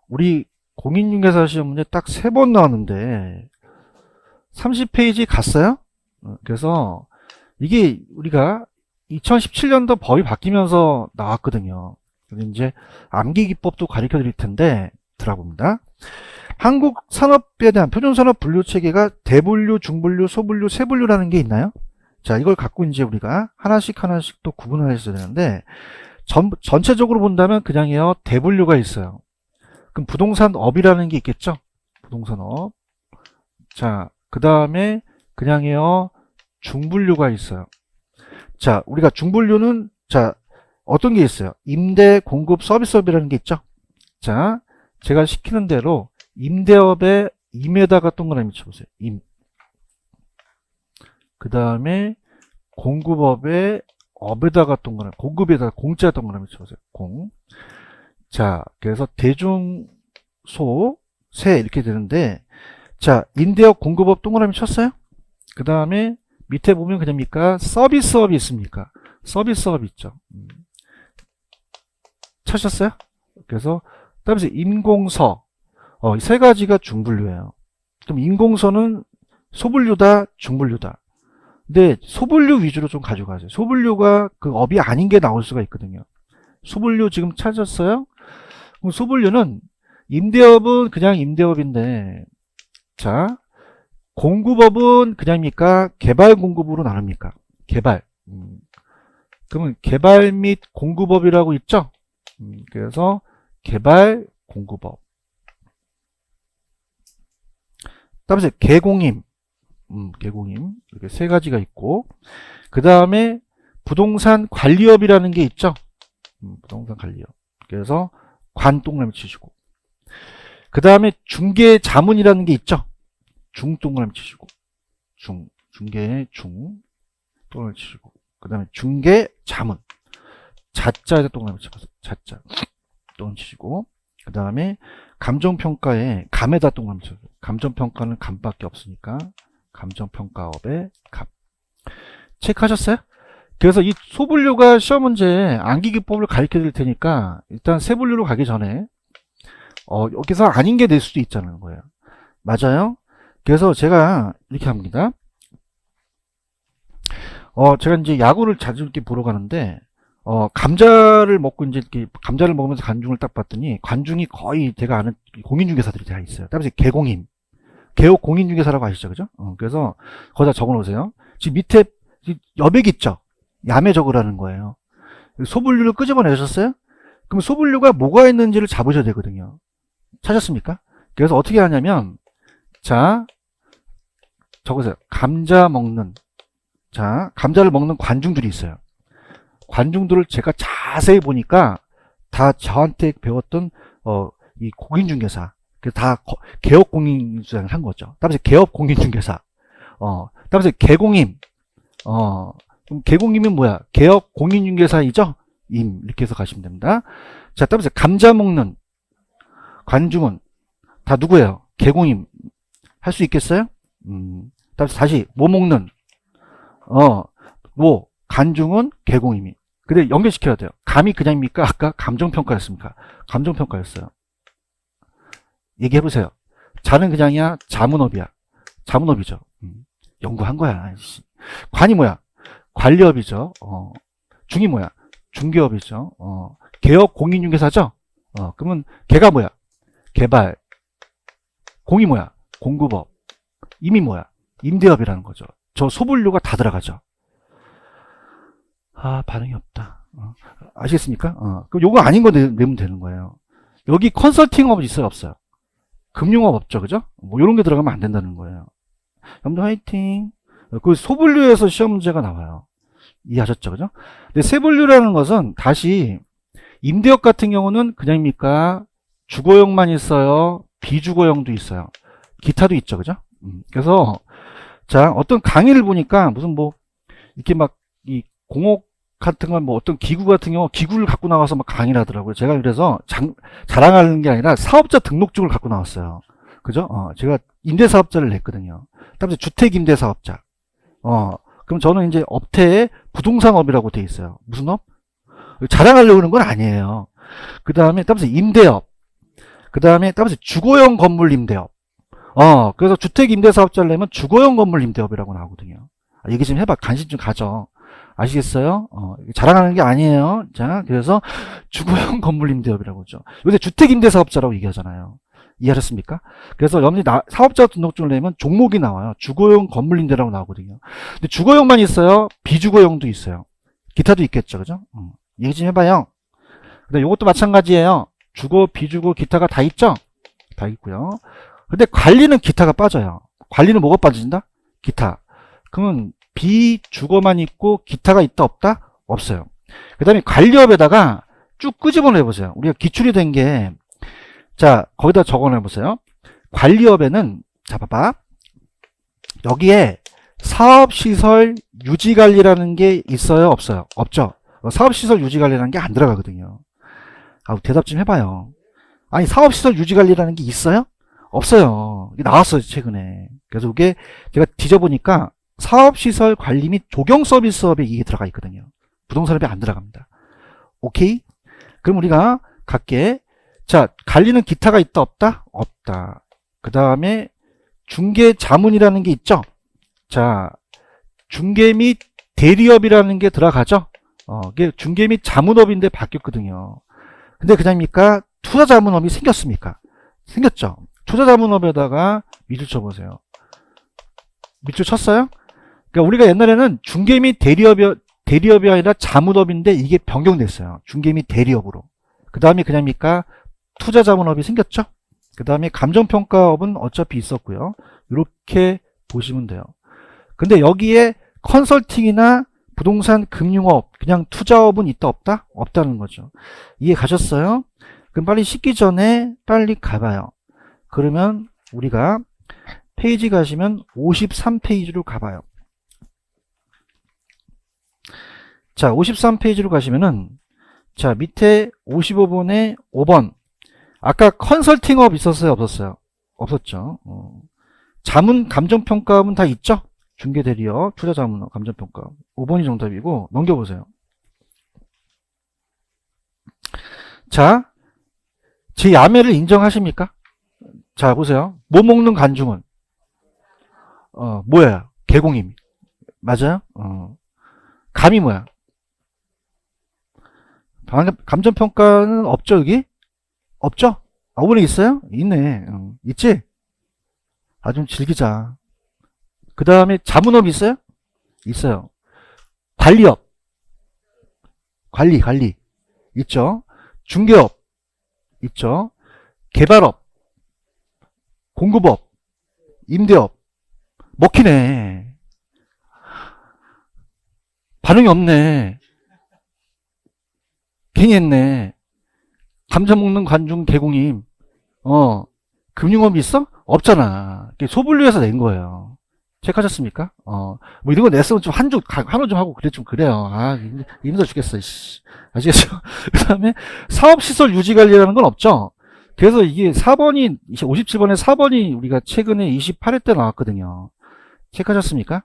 우리 공인중개사 시험 문제 딱 3번 나왔는데 30페이지 갔어요? 그래서 이게 우리가 2017년도 법이 바뀌면서 나왔거든요. 그래서 이제 암기기법도 가르쳐 드릴 텐데 들어봅니다. 한국 산업에 대한 표준산업 분류 체계가 대분류, 중분류, 소분류, 세분류라는 게 있나요? 자, 이걸 갖고 이제 우리가 하나씩 또 구분을 했어야 되는데 전체적으로 본다면 그냥요 대분류가 있어요. 그럼 부동산업이라는 게 있겠죠? 부동산업. 자, 그 다음에 그냥요 중분류가 있어요. 자, 우리가 중분류는 자 어떤 게 있어요? 임대, 공급, 서비스업이라는 게 있죠? 자, 제가 시키는 대로 임대업에 임에다가 동그라미 쳐보세요. 임. 그 다음에 공급업에 업에다가 동그라미, 공급에다가 공짜 동그라미 쳐보세요. 공. 자, 그래서 대중, 소, 세 이렇게 되는데, 자, 임대업, 공급업 동그라미 쳤어요? 그 다음에 밑에 보면 그냥입니까? 서비스업이 있습니까? 서비스업 있죠. 찾으셨어요? 그래서 다음에 인공서, 세 가지가 중분류예요. 그럼 인공서는 소분류다, 중분류다. 근데 소분류 위주로 좀 가져가세요. 소분류가 그 업이 아닌 게 나올 수가 있거든요. 소분류 지금 찾았어요? 그럼 소분류는 임대업은 그냥 임대업인데, 자, 공급업은 그냥입니까? 개발 공급으로 나눕니까? 개발. 그러면 개발 및 공급업이라고 있죠? 그래서 개발 공급업. 다음에 개공임. 개공임. 이렇게 세 가지가 있고, 그 다음에 부동산 관리업이라는 게 있죠? 부동산 관리업. 그래서 관 동그라미 치시고. 그 다음에 중개 자문이라는 게 있죠? 중 동그라미 치시고. 중개 중 동그라미 치시고. 그 다음에 중개 자문. 자자에다 동그라미 쳐보세요. 자자. 동그라미 치시고. 그 다음에 감정평가에 감에다 동그라미 쳐보세요. 감정평가는 감밖에 없으니까. 감정평가업의 감. 체크하셨어요? 그래서 이 소분류가 시험 문제 암기기법을 가르쳐 드릴 테니까 일단 세분류로 가기 전에 여기서 아닌 게 될 수도 있다는 거예요. 맞아요? 그래서 제가 이렇게 합니다. 제가 이제 야구를 자주 이렇게 보러 가는데 감자를 먹고 이제 이렇게 감자를 먹으면서 관중을 딱 봤더니 관중이 거의 제가 아는 공인중개사들이 다 있어요. 다음에 개공임. 개업 공인중개사라고 아시죠? 그죠? 그래서 거기다 적어 놓으세요. 지금 밑에 여백 있죠? 야매 적으라는 거예요. 소분류를 끄집어내셨어요? 그럼 소분류가 뭐가 있는지를 잡으셔야 되거든요. 찾았습니까? 그래서 어떻게 하냐면, 자, 적으세요. 감자 먹는, 자, 감자를 먹는 관중들이 있어요. 관중들을 제가 자세히 보니까 다 저한테 배웠던, 이 공인중개사. 다 개업 공인중개사를 한 거죠. 다음에 개업 공인중개사. 다음에 개공임. 그럼 개공임은 뭐야? 개업 공인중개사이죠? 임. 이렇게 해서 가시면 됩니다. 자, 다음에 감자 먹는 관중은 다 누구예요? 개공임. 할 수 있겠어요? 다음에 다시 뭐 먹는 뭐 관중은 개공임이. 근데 연결시켜야 돼요. 감이 그냥입니까? 아까 감정평가였습니까? 감정평가였어요. 얘기해보세요. 자는 그냥이야? 자문업이야? 자문업이죠. 연구한 거야. 관이 뭐야? 관리업이죠. 중이 뭐야? 중개업이죠. 개업 공인중개사죠? 그러면 개가 뭐야? 개발. 공이 뭐야? 공급업. 임이 뭐야? 임대업이라는 거죠. 저 소분류가 다 들어가죠. 반응이 없다. 아시겠습니까? 그럼 요거 아닌 거 내면 되는 거예요. 여기 컨설팅업 있어요? 없어요? 금융업 없죠, 그죠? 뭐 이런 게 들어가면 안 된다는 거예요. 여러분들 화이팅. 그 소분류에서 시험 문제가 나와요. 이해하셨죠, 그죠? 근데 세분류라는 것은 다시 임대업 같은 경우는 그냥입니까? 주거용만 있어요. 비주거용도 있어요. 기타도 있죠, 그죠? 그래서 자 어떤 강의를 보니까 무슨 뭐 이렇게 막 이 공업 같은 건 뭐 어떤 기구 같은 경우 기구를 갖고 나와서 막 강의를 하더라고요. 제가 그래서 자랑하는 게 아니라 사업자 등록증을 갖고 나왔어요. 그죠? 제가 임대사업자를 냈거든요. 다음에 주택임대사업자. 그럼 저는 이제 업태에 부동산업이라고 돼 있어요. 무슨 업? 자랑하려고 하는 건 아니에요. 그 다음에 따라서 임대업. 그 다음에 따라서 주거용 건물 임대업. 그래서 주택 임대 사업자를 내면 주거용 건물 임대업이라고 나오거든요. 얘기 좀 해봐. 관심 좀 가져. 아시겠어요? 자랑하는 게 아니에요. 자, 그래서 주거용 건물 임대업이라고 하죠. 요새 주택 임대 사업자라고 얘기하잖아요. 이해하셨습니까? 그래서 여러분이 사업자 등록증을 내면 종목이 나와요. 주거용 건물 임대라고 나오거든요. 근데 주거용만 있어요? 비주거용도 있어요. 기타도 있겠죠. 그죠? 얘기 좀 해봐요. 근데 요것도 마찬가지예요. 주거, 비주거, 기타가 다 있죠? 다 있고요. 근데 관리는 기타가 빠져요. 관리는 뭐가 빠진다? 기타. 그러면 비주거만 있고 기타가 있다 없다? 없어요. 그 다음에 관리업에다가 쭉 끄집어내 보세요. 우리가 기출이 된 게, 자, 거기다 적어내 보세요. 관리업에는, 자, 봐봐. 여기에 사업시설 유지관리라는 게 있어요? 없어요? 없죠? 사업시설 유지관리라는 게 안 들어가거든요. 대답 좀 해봐요. 아니, 사업시설 유지관리라는 게 있어요? 없어요. 이게 나왔어요, 최근에. 그래서 이게 제가 뒤져보니까 사업시설 관리 및 조경서비스업에 이게 들어가 있거든요. 부동산업에 안 들어갑니다. 오케이? 그럼 우리가 갈게. 자, 관리는 기타가 있다, 없다? 없다. 그 다음에 중개자문이라는 게 있죠? 자, 중개 및 대리업이라는 게 들어가죠? 이게 중개 및 자문업인데 바뀌었거든요. 근데 그냥입니까? 투자자문업이 생겼습니까? 생겼죠? 투자자문업에다가 밑줄 쳐보세요. 밑줄 쳤어요? 그러니까 우리가 옛날에는 중개 및 대리업이 아니라 자문업인데 이게 변경됐어요. 중개 및 대리업으로. 그 다음에 그냥입니까? 투자자문업이 생겼죠? 그 다음에 감정평가업은 어차피 있었고요. 이렇게 보시면 돼요. 근데 여기에 컨설팅이나 부동산 금융업, 그냥 투자업은 있다 없다? 없다는 거죠. 이해 가셨어요? 그럼 빨리 씻기 전에 빨리 가봐요. 그러면 우리가 페이지 가시면 53페이지로 가봐요. 자, 53페이지로 가시면은, 자, 밑에 55번에 5번. 아까 컨설팅업 있었어요? 없었어요? 없었죠. 자문, 감정평가업은 다 있죠? 중개대리업, 투자자문업, 감정평가업. 5번이 정답이고, 넘겨보세요. 자, 제 야매를 인정하십니까? 자, 보세요. 뭐 먹는 간중은? 뭐야? 개공임. 맞아요? 감이 뭐야? 감정평가는 없죠, 여기? 없죠? 5번에 있어요? 있네. 있지? 좀 즐기자. 그 다음에 자문업 있어요? 있어요. 관리업. 관리. 있죠? 중개업. 있죠? 개발업. 공급업. 임대업. 먹히네. 반응이 없네. 괜히 했네. 감자 먹는 관중 개공임. 금융업이 있어? 없잖아. 소분류해서 낸 거예요. 체크하셨습니까? 뭐 이런 거 냈으면 좀 한호 좀 하고 그래, 좀 그래요. 힘들어 죽겠어, 씨. 아시겠죠? 그 다음에 사업시설 유지관리라는 건 없죠? 그래서 이게 4번이, 57번에 4번이 우리가 최근에 28회 때 나왔거든요. 체크하셨습니까?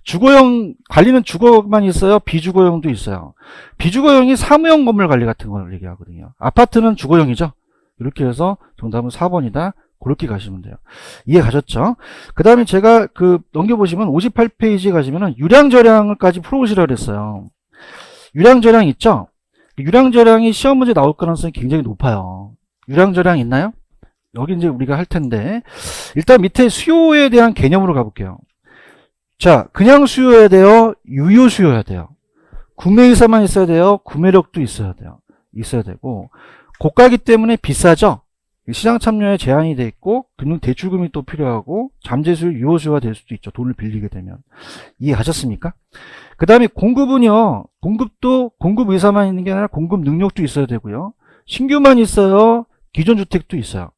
주거용, 관리는 주거만 있어요? 비주거용도 있어요. 비주거용이 사무용 건물 관리 같은 걸 얘기하거든요. 아파트는 주거용이죠? 이렇게 해서 정답은 4번이다. 그렇게 가시면 돼요. 이해 가셨죠? 그 다음에 제가 넘겨보시면 58페이지에 가시면은 유량저량을까지 풀어보시라고 그랬어요. 유량저량 있죠? 유량저량이 시험 문제 나올 가능성이 굉장히 높아요. 유량저량 있나요? 여기 이제 우리가 할 텐데, 일단 밑에 수요에 대한 개념으로 가볼게요. 자, 그냥 수요해야 돼요? 유효 수요해야 돼요? 구매의사만 있어야 돼요? 구매력도 있어야 돼요? 있어야 되고, 고가이기 때문에 비싸죠? 시장 참여에 제한이 돼 있고, 금융 대출금이 또 필요하고, 잠재수요, 유효 수요가 될 수도 있죠. 돈을 빌리게 되면. 이해하셨습니까? 그 다음에 공급은요, 공급도 공급 의사만 있는 게 아니라 공급 능력도 있어야 되고요. 신규만 있어요? 기존 주택도 있어요.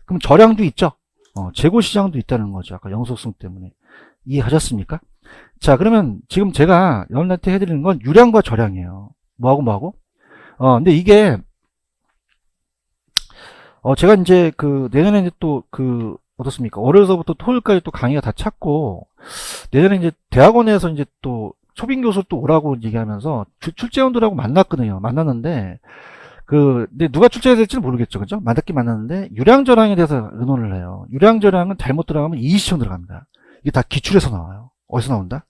그럼 저량도 있죠? 재고 시장도 있다는 거죠. 아까 영속성 때문에. 이해하셨습니까? 자, 그러면 지금 제가 여러분한테 해드리는 건 유량과 저량이에요. 뭐하고? 근데 이게, 제가 이제 내년에 이제 어떻습니까? 월요일서부터 토요일까지 또 강의가 다 찼고, 내년에 이제 대학원에서 이제 또 초빙 교수 또 오라고 얘기하면서 출제원들하고 만났거든요. 만났는데, 근데 누가 출제해야 될지는 모르겠죠. 그죠? 맞긴 맞는데, 유량저량에 대해서 의논을 해요. 유량저량은 잘못 들어가면 이시청 들어갑니다. 이게 다 기출에서 나와요. 어디서 나온다?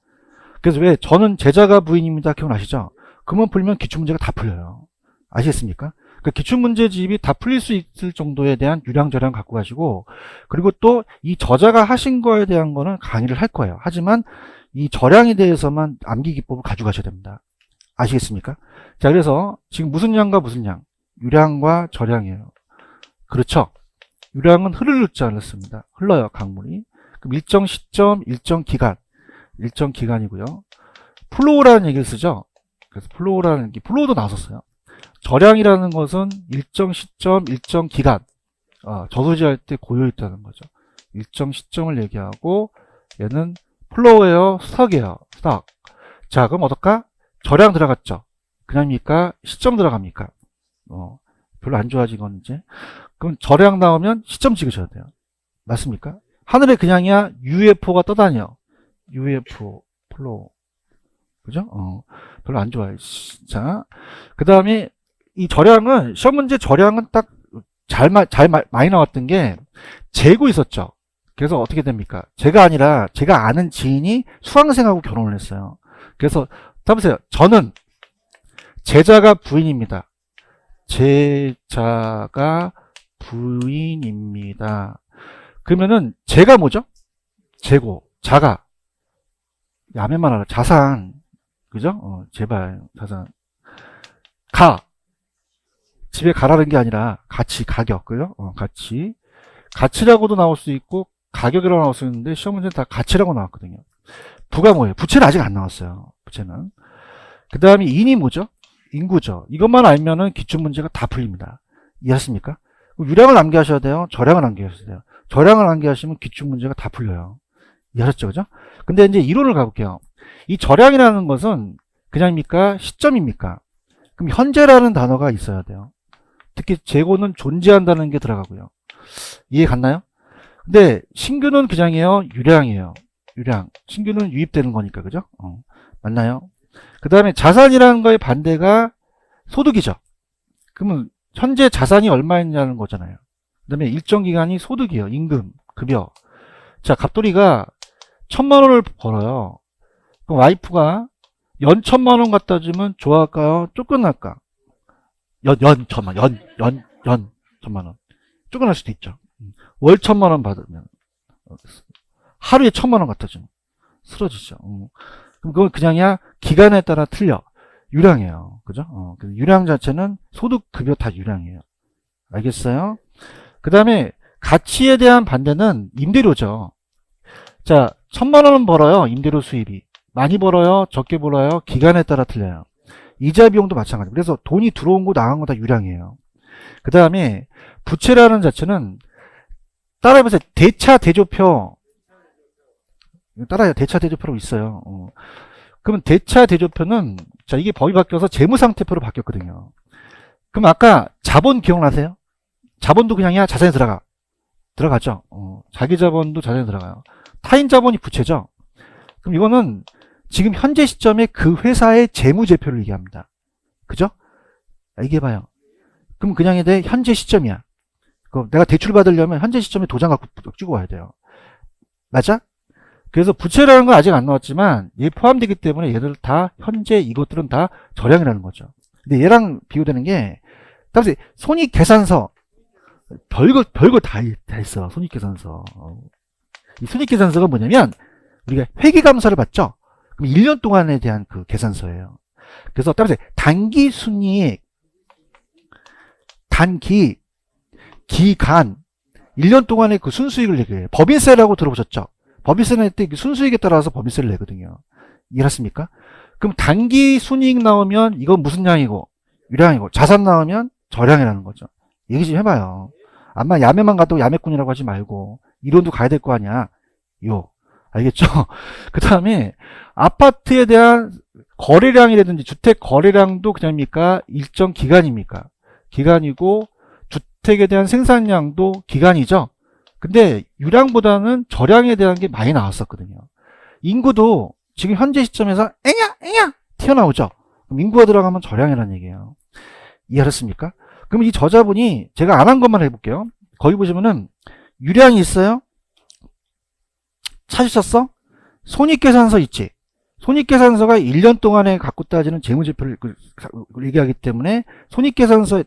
그래서 왜 저는 제자가 부인입니다. 기억나시죠? 그만 풀면 기출문제가 다 풀려요. 아시겠습니까? 그 기출문제집이 다 풀릴 수 있을 정도에 대한 유량저량 갖고 가시고, 그리고 또 이 저자가 하신 거에 대한 거는 강의를 할 거예요. 하지만 이 저량에 대해서만 암기 기법을 가져가셔야 됩니다. 아시겠습니까? 자, 그래서 지금 무슨 양과 무슨 양? 유량과 저량이에요. 그렇죠? 유량은 흐르지 않았습니다. 흘러요, 강물이. 그럼 일정 시점, 일정 기간. 일정 기간이고요. 플로우라는 얘기를 쓰죠. 그래서 플로우라는 게, 플로우도 나왔었어요. 저량이라는 것은 일정 시점, 일정 기간. 저소지할 때 고여있다는 거죠. 일정 시점을 얘기하고, 얘는 플로우예요, 스톡이에요, 스톡. 자, 그럼 어떨까? 저량 들어갔죠. 그냥입니까? 시점 들어갑니까? 별로 안 좋아지, 이건 이제. 그럼 저량 나오면 시점 찍으셔야 돼요. 맞습니까? 하늘에 그냥이야, UFO가 떠다녀. UFO, 플로우. 그죠? 별로 안 좋아요. 자, 그 다음에 이 저량은, 시험 문제 저량은 딱 많이 나왔던 게 재고 있었죠. 그래서 어떻게 됩니까? 제가 아니라 제가 아는 지인이 수강생하고 결혼을 했어요. 그래서 따보세요. 저는 제자가 부인입니다. 제자가 부인입니다. 그러면은 제가 뭐죠? 재고, 자가, 야매만 알아. 자산, 그죠? 제발 자산. 집에 가라는 게 아니라 가치, 가격, 그죠? 가치. 가치라고도 나올 수 있고 가격이라고 나올 수 있는데 시험 문제는 다 가치라고 나왔거든요. 부가 뭐예요? 부채는 아직 안 나왔어요. 부채는. 그 다음에 인이 뭐죠? 인구죠. 이것만 알면은 기출 문제가 다 풀립니다. 이해하십니까? 유량을 암기하셔야 돼요. 저량을 암기하셔야 돼요. 저량을 암기하시면 기출 문제가 다 풀려요. 이해하셨죠? 그죠? 근데 이제 이론을 가볼게요. 이 저량이라는 것은 그냥입니까? 시점입니까? 그럼 현재라는 단어가 있어야 돼요. 특히 재고는 존재한다는 게 들어가고요. 이해 갔나요? 근데 신규는 그냥이에요. 유량이에요. 유량. 신규는 유입되는 거니까, 그죠? 맞나요? 그 다음에 자산이라는 거의 반대가 소득이죠. 그러면 현재 자산이 얼마였냐는 거잖아요. 그 다음에 일정 기간이 소득이에요. 임금, 급여. 자, 갑돌이가 1,000만 원을 벌어요. 그럼 와이프가 연 1,000만 원 갖다 주면 좋아할까요? 쫓겨날까? 연 1,000만 원. 쫓겨날 수도 있죠. 월 1,000만 원 받으면, 하루에 1,000만 원 갖다 주면 쓰러지죠. 그럼 그건 그냥이야. 기간에 따라 틀려. 유량이에요. 그죠? 유량 자체는 소득, 급여 다 유량이에요. 알겠어요? 그 다음에 가치에 대한 반대는 임대료죠. 자, 1,000만 원은 벌어요. 임대료 수입이. 많이 벌어요. 적게 벌어요. 기간에 따라 틀려요. 이자 비용도 마찬가지. 그래서 돈이 들어온 거 나간 거 다 유량이에요. 그 다음에 부채라는 자체는 따라해보세요. 대차 대조표. 따라해요. 대차 대조표로 있어요. 그러면 대차 대조표는, 자, 이게 법이 바뀌어서 재무상태표로 바뀌었거든요. 그럼 아까 자본 기억나세요? 자본도 그냥이야. 자산에 들어가죠. 자기 자본도 자산에 들어가요. 타인 자본이 부채죠. 그럼 이거는 지금 현재 시점에 그 회사의 재무제표를 얘기합니다. 그죠? 이게 봐요. 그럼 그냥 돼 현재 시점이야. 내가 대출 받으려면 현재 시점에 도장 갖고 찍어 와야 돼요. 맞아? 그래서 부채라는 건 아직 안 나왔지만 얘 포함되기 때문에 얘들 다 현재 이것들은 다 저량이라는 거죠. 근데 얘랑 비교되는 게 다시 손익계산서 별거 다 있어. 손익계산서. 이 손익계산서가 뭐냐면 우리가 회계감사를 받죠. 그럼 1년 동안에 대한 그 계산서예요. 그래서 따라서 단기 순이익, 단기, 기간, 1년 동안의 그 순수익을 얘기해요. 법인세라고 들어보셨죠? 법인세는 때 순수익에 따라서 법인세를 내거든요. 이해했습니까? 그럼 단기 순이익 나오면 이건 무슨 양이고 유량이고, 자산 나오면 저량이라는 거죠. 얘기 좀 해봐요. 아마 야매만 가도 야매꾼이라고 하지 말고 이론도 가야 될 거 아니야. 알겠죠? 그 다음에 아파트에 대한 거래량이라든지 주택 거래량도 그냥입니까? 일정 기간입니까? 기간이고 주택에 대한 생산량도 기간이죠. 근데 유량보다는 저량에 대한 게 많이 나왔었거든요. 인구도 지금 현재 시점에서 앵야 튀어나오죠. 그럼 인구가 들어가면 저량이라는 얘기예요. 이해하셨습니까? 그럼 이 저자분이 제가 안 한 것만 해볼게요. 거기 보시면은 유량이 있어요. 찾으셨어? 손익계산서 있지. 손익계산서가 1년 동안에 갖고 따지는 재무제표를 얘기하기 때문에 손익계산서에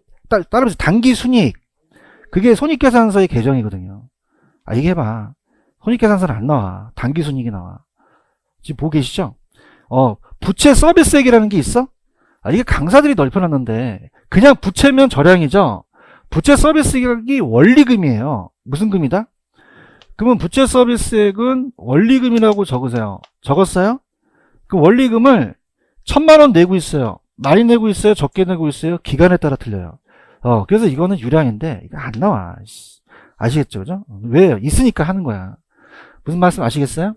따르면서 당기순이익, 그게 손익계산서의 계정이거든요. 아, 이게 해봐. 손익계산서는 안 나와. 당기순이익이 나와. 지금 보고 계시죠? 부채 서비스액이라는 게 있어? 아, 이게 강사들이 넓혀놨는데 그냥 부채면 절량이죠. 부채 서비스액이 원리금이에요. 무슨 금이다? 그러면 부채 서비스액은 원리금이라고 적으세요. 적었어요? 그 원리금을 1,000만원 내고 있어요. 많이 내고 있어요? 적게 내고 있어요? 기간에 따라 틀려요. 그래서 이거는 유량인데 이거 안 나와. 아시겠죠? 그죠? 왜요? 있으니까 하는 거야. 무슨 말씀 아시겠어요?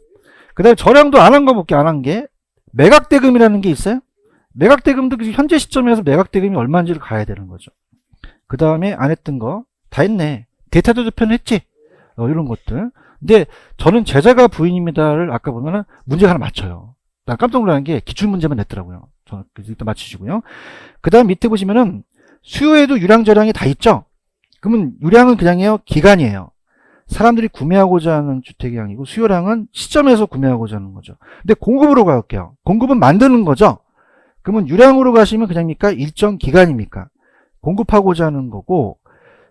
그 다음에 절량도 안 한 거 볼게. 안 한 게 매각대금이라는 게 있어요. 매각대금도 현재 시점에서 매각대금이 얼마인지를 가야 되는 거죠. 그 다음에 안 했던 거 다 했네. 대타도저표는 했지. 이런 것들. 근데 저는 제자가 부인입니다를 아까 보면은 문제가 하나 맞춰요. 난 깜짝 놀라는 게 기출문제만 냈더라고요. 저는 일단 맞추시고요. 그 다음 밑에 보시면은 수요에도 유량 저량이 다 있죠. 그러면 유량은 그냥이에요. 기간이에요. 사람들이 구매하고자 하는 주택이 아니고 수요량은 시점에서 구매하고자 하는 거죠. 근데 공급으로 갈게요. 공급은 만드는 거죠. 그러면 유량으로 가시면 그냥입니까? 일정 기간입니까? 공급하고자 하는 거고,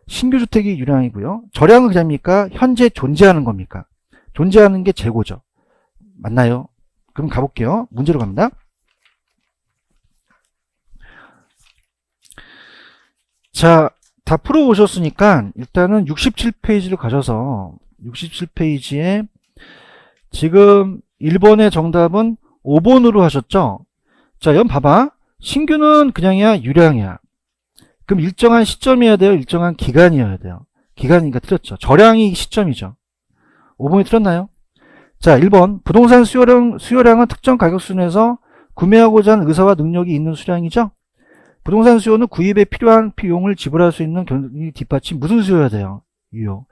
신규 주택이 유량이고요. 저량은 그냥입니까? 현재 존재하는 겁니까? 존재하는 게 재고죠. 맞나요? 그럼 가볼게요. 문제로 갑니다. 자, 다 풀어오셨으니까 일단은 67페이지를 가셔서 67페이지에 지금 1번의 정답은 5번으로 하셨죠? 자, 여러분 봐봐. 신규는 그냥이야, 유량이야. 그럼 일정한 시점이어야 돼요? 일정한 기간이어야 돼요? 기간이니까 틀렸죠. 저량이 시점이죠. 5번이 틀렸나요? 자, 1번. 부동산 수요량은 특정 가격 수준에서 구매하고자 하는 의사와 능력이 있는 수량이죠? 부동산 수요는 구입에 필요한 비용을 지불할 수 있는 경쟁 뒷받침. 무슨 수요여야 돼요? 유효.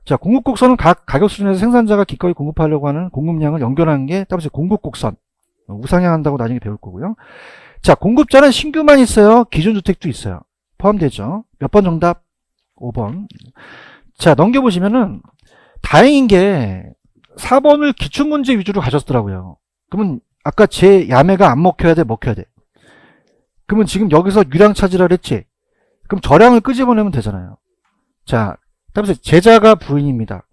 자, 공급곡선은 각 가격 수준에서 생산자가 기꺼이 공급하려고 하는 공급량을 연결하는 게 따라서 공급곡선. 우상향한다고 나중에 배울 거고요. 자, 공급자는 신규만 있어요? 기존주택도 있어요? 포함되죠? 몇 번 정답? 5번. 자, 넘겨보시면은 다행인 게 4번을 기출문제 위주로 가졌더라고요. 그러면 아까 제 야매가 안 먹혀야 돼? 먹혀야 돼? 그러면 지금 여기서 유량 찾으라 그랬지? 그럼 저량을 끄집어내면 되잖아요. 자, 따라서 제자가 부인입니다.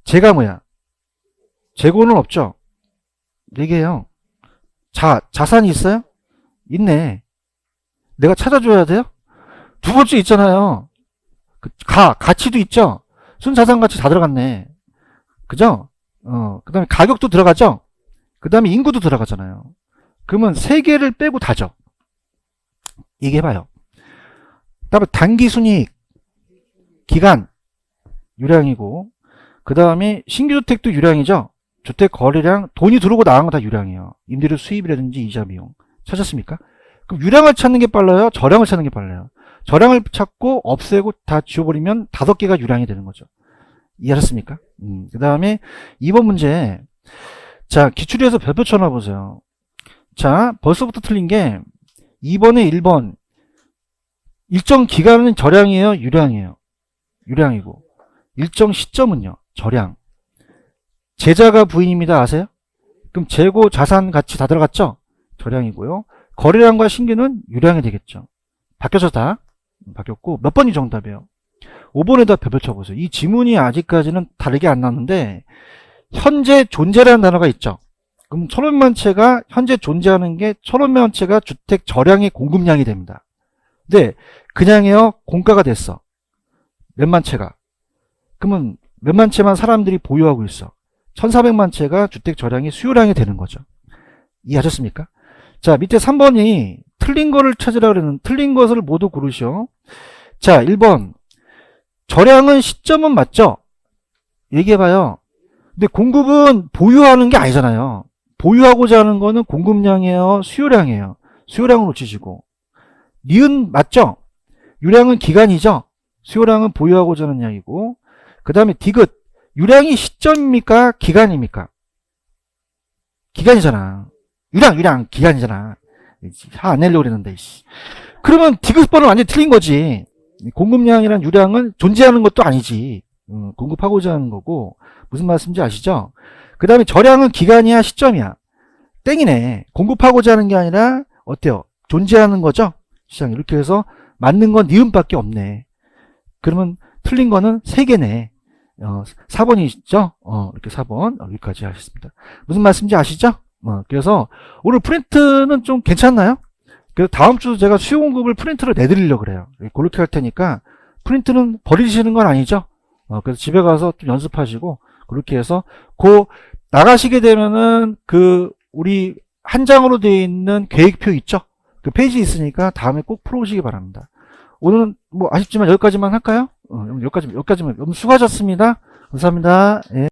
제가 뭐야? 재고는 없죠? 얘기해요. 자산이 있어요? 있네. 내가 찾아줘야 돼요? 두 번째 있잖아요. 가치도 있죠? 순자산가치 다 들어갔네. 그죠? 그 다음에 가격도 들어가죠? 그 다음에 인구도 들어가잖아요. 그러면 세 개를 빼고 다죠. 얘기해봐요. 다음에 단기순이익, 기간, 유량이고, 그 다음에 신규주택도 유량이죠? 주택 거래량, 돈이 들어오고 나간 거 다 유량이에요. 임대료 수입이라든지 이자 비용. 찾았습니까? 그럼 유량을 찾는 게 빨라요? 저량을 찾는 게 빨라요? 저량을 찾고 없애고 다 지워버리면 5개가 유량이 되는 거죠. 이해하셨습니까? 그 다음에 2번 문제. 자, 기출에서 별표 쳐놔보세요. 자, 벌써부터 틀린 게 2번에 1번. 일정 기간은 저량이에요? 유량이에요? 유량이고. 일정 시점은요? 저량. 제자가 부인입니다. 아세요? 그럼 재고, 자산, 가치 다 들어갔죠? 저량이고요. 거래량과 신규는 유량이 되겠죠. 바뀌어서 다 바뀌었고, 몇 번이 정답이에요? 5번에다 별표 쳐보세요. 이 지문이 아직까지는 다르게 안 나왔는데 현재 존재라는 단어가 있죠. 그럼 1,500만 채가 현재 존재하는 게 1,500만 채가 주택 저량의 공급량이 됩니다. 근데 그냥요 공가가 됐어. 몇만 채가. 그러면 몇만 채만 사람들이 보유하고 있어. 1,400만 채가 주택 저량의 수요량이 되는 거죠. 이해하셨습니까? 자, 밑에 3번이 틀린 거를 찾으라 그러는 틀린 것을 모두 고르시오. 자, 1번. 저량은 시점은 맞죠? 얘기해봐요. 근데 공급은 보유하는 게 아니잖아요. 보유하고자 하는 거는 공급량이에요? 수요량이에요? 수요량을 놓치시고. 니은 맞죠? 유량은 기간이죠? 수요량은 보유하고자 하는 양이고. 그 다음에 디귿. 유량이 시점입니까? 기간입니까? 기간이잖아. 유량, 기간이잖아. 화 안 내려고 그랬는데, 그러면 디귿번은 완전히 틀린 거지. 공급량이란 유량은 존재하는 것도 아니지. 공급하고자 하는 거고. 무슨 말씀인지 아시죠? 그 다음에 저량은 기간이야, 시점이야. 땡이네. 공급하고자 하는 게 아니라 어때요? 존재하는 거죠? 시장 이렇게 해서 맞는 건 니은밖에 없네. 그러면 틀린 거는 3개네. 4번이죠? 이렇게 4번 여기까지 하셨습니다. 무슨 말씀인지 아시죠? 그래서 오늘 프린트는 좀 괜찮나요? 그래서 다음 주 제가 수요 공급을 프린트를 내드리려고 그래요. 그렇게 할 테니까 프린트는 버리시는 건 아니죠? 그래서 집에 가서 좀 연습하시고 그렇게 해서 나가시게 되면은 우리 한 장으로 되어 있는 계획표 있죠? 그 페이지 있으니까 다음에 꼭 풀어오시기 바랍니다. 오늘은 뭐 아쉽지만 여기까지만 할까요? 여기까지만. 수고하셨습니다. 감사합니다. 예.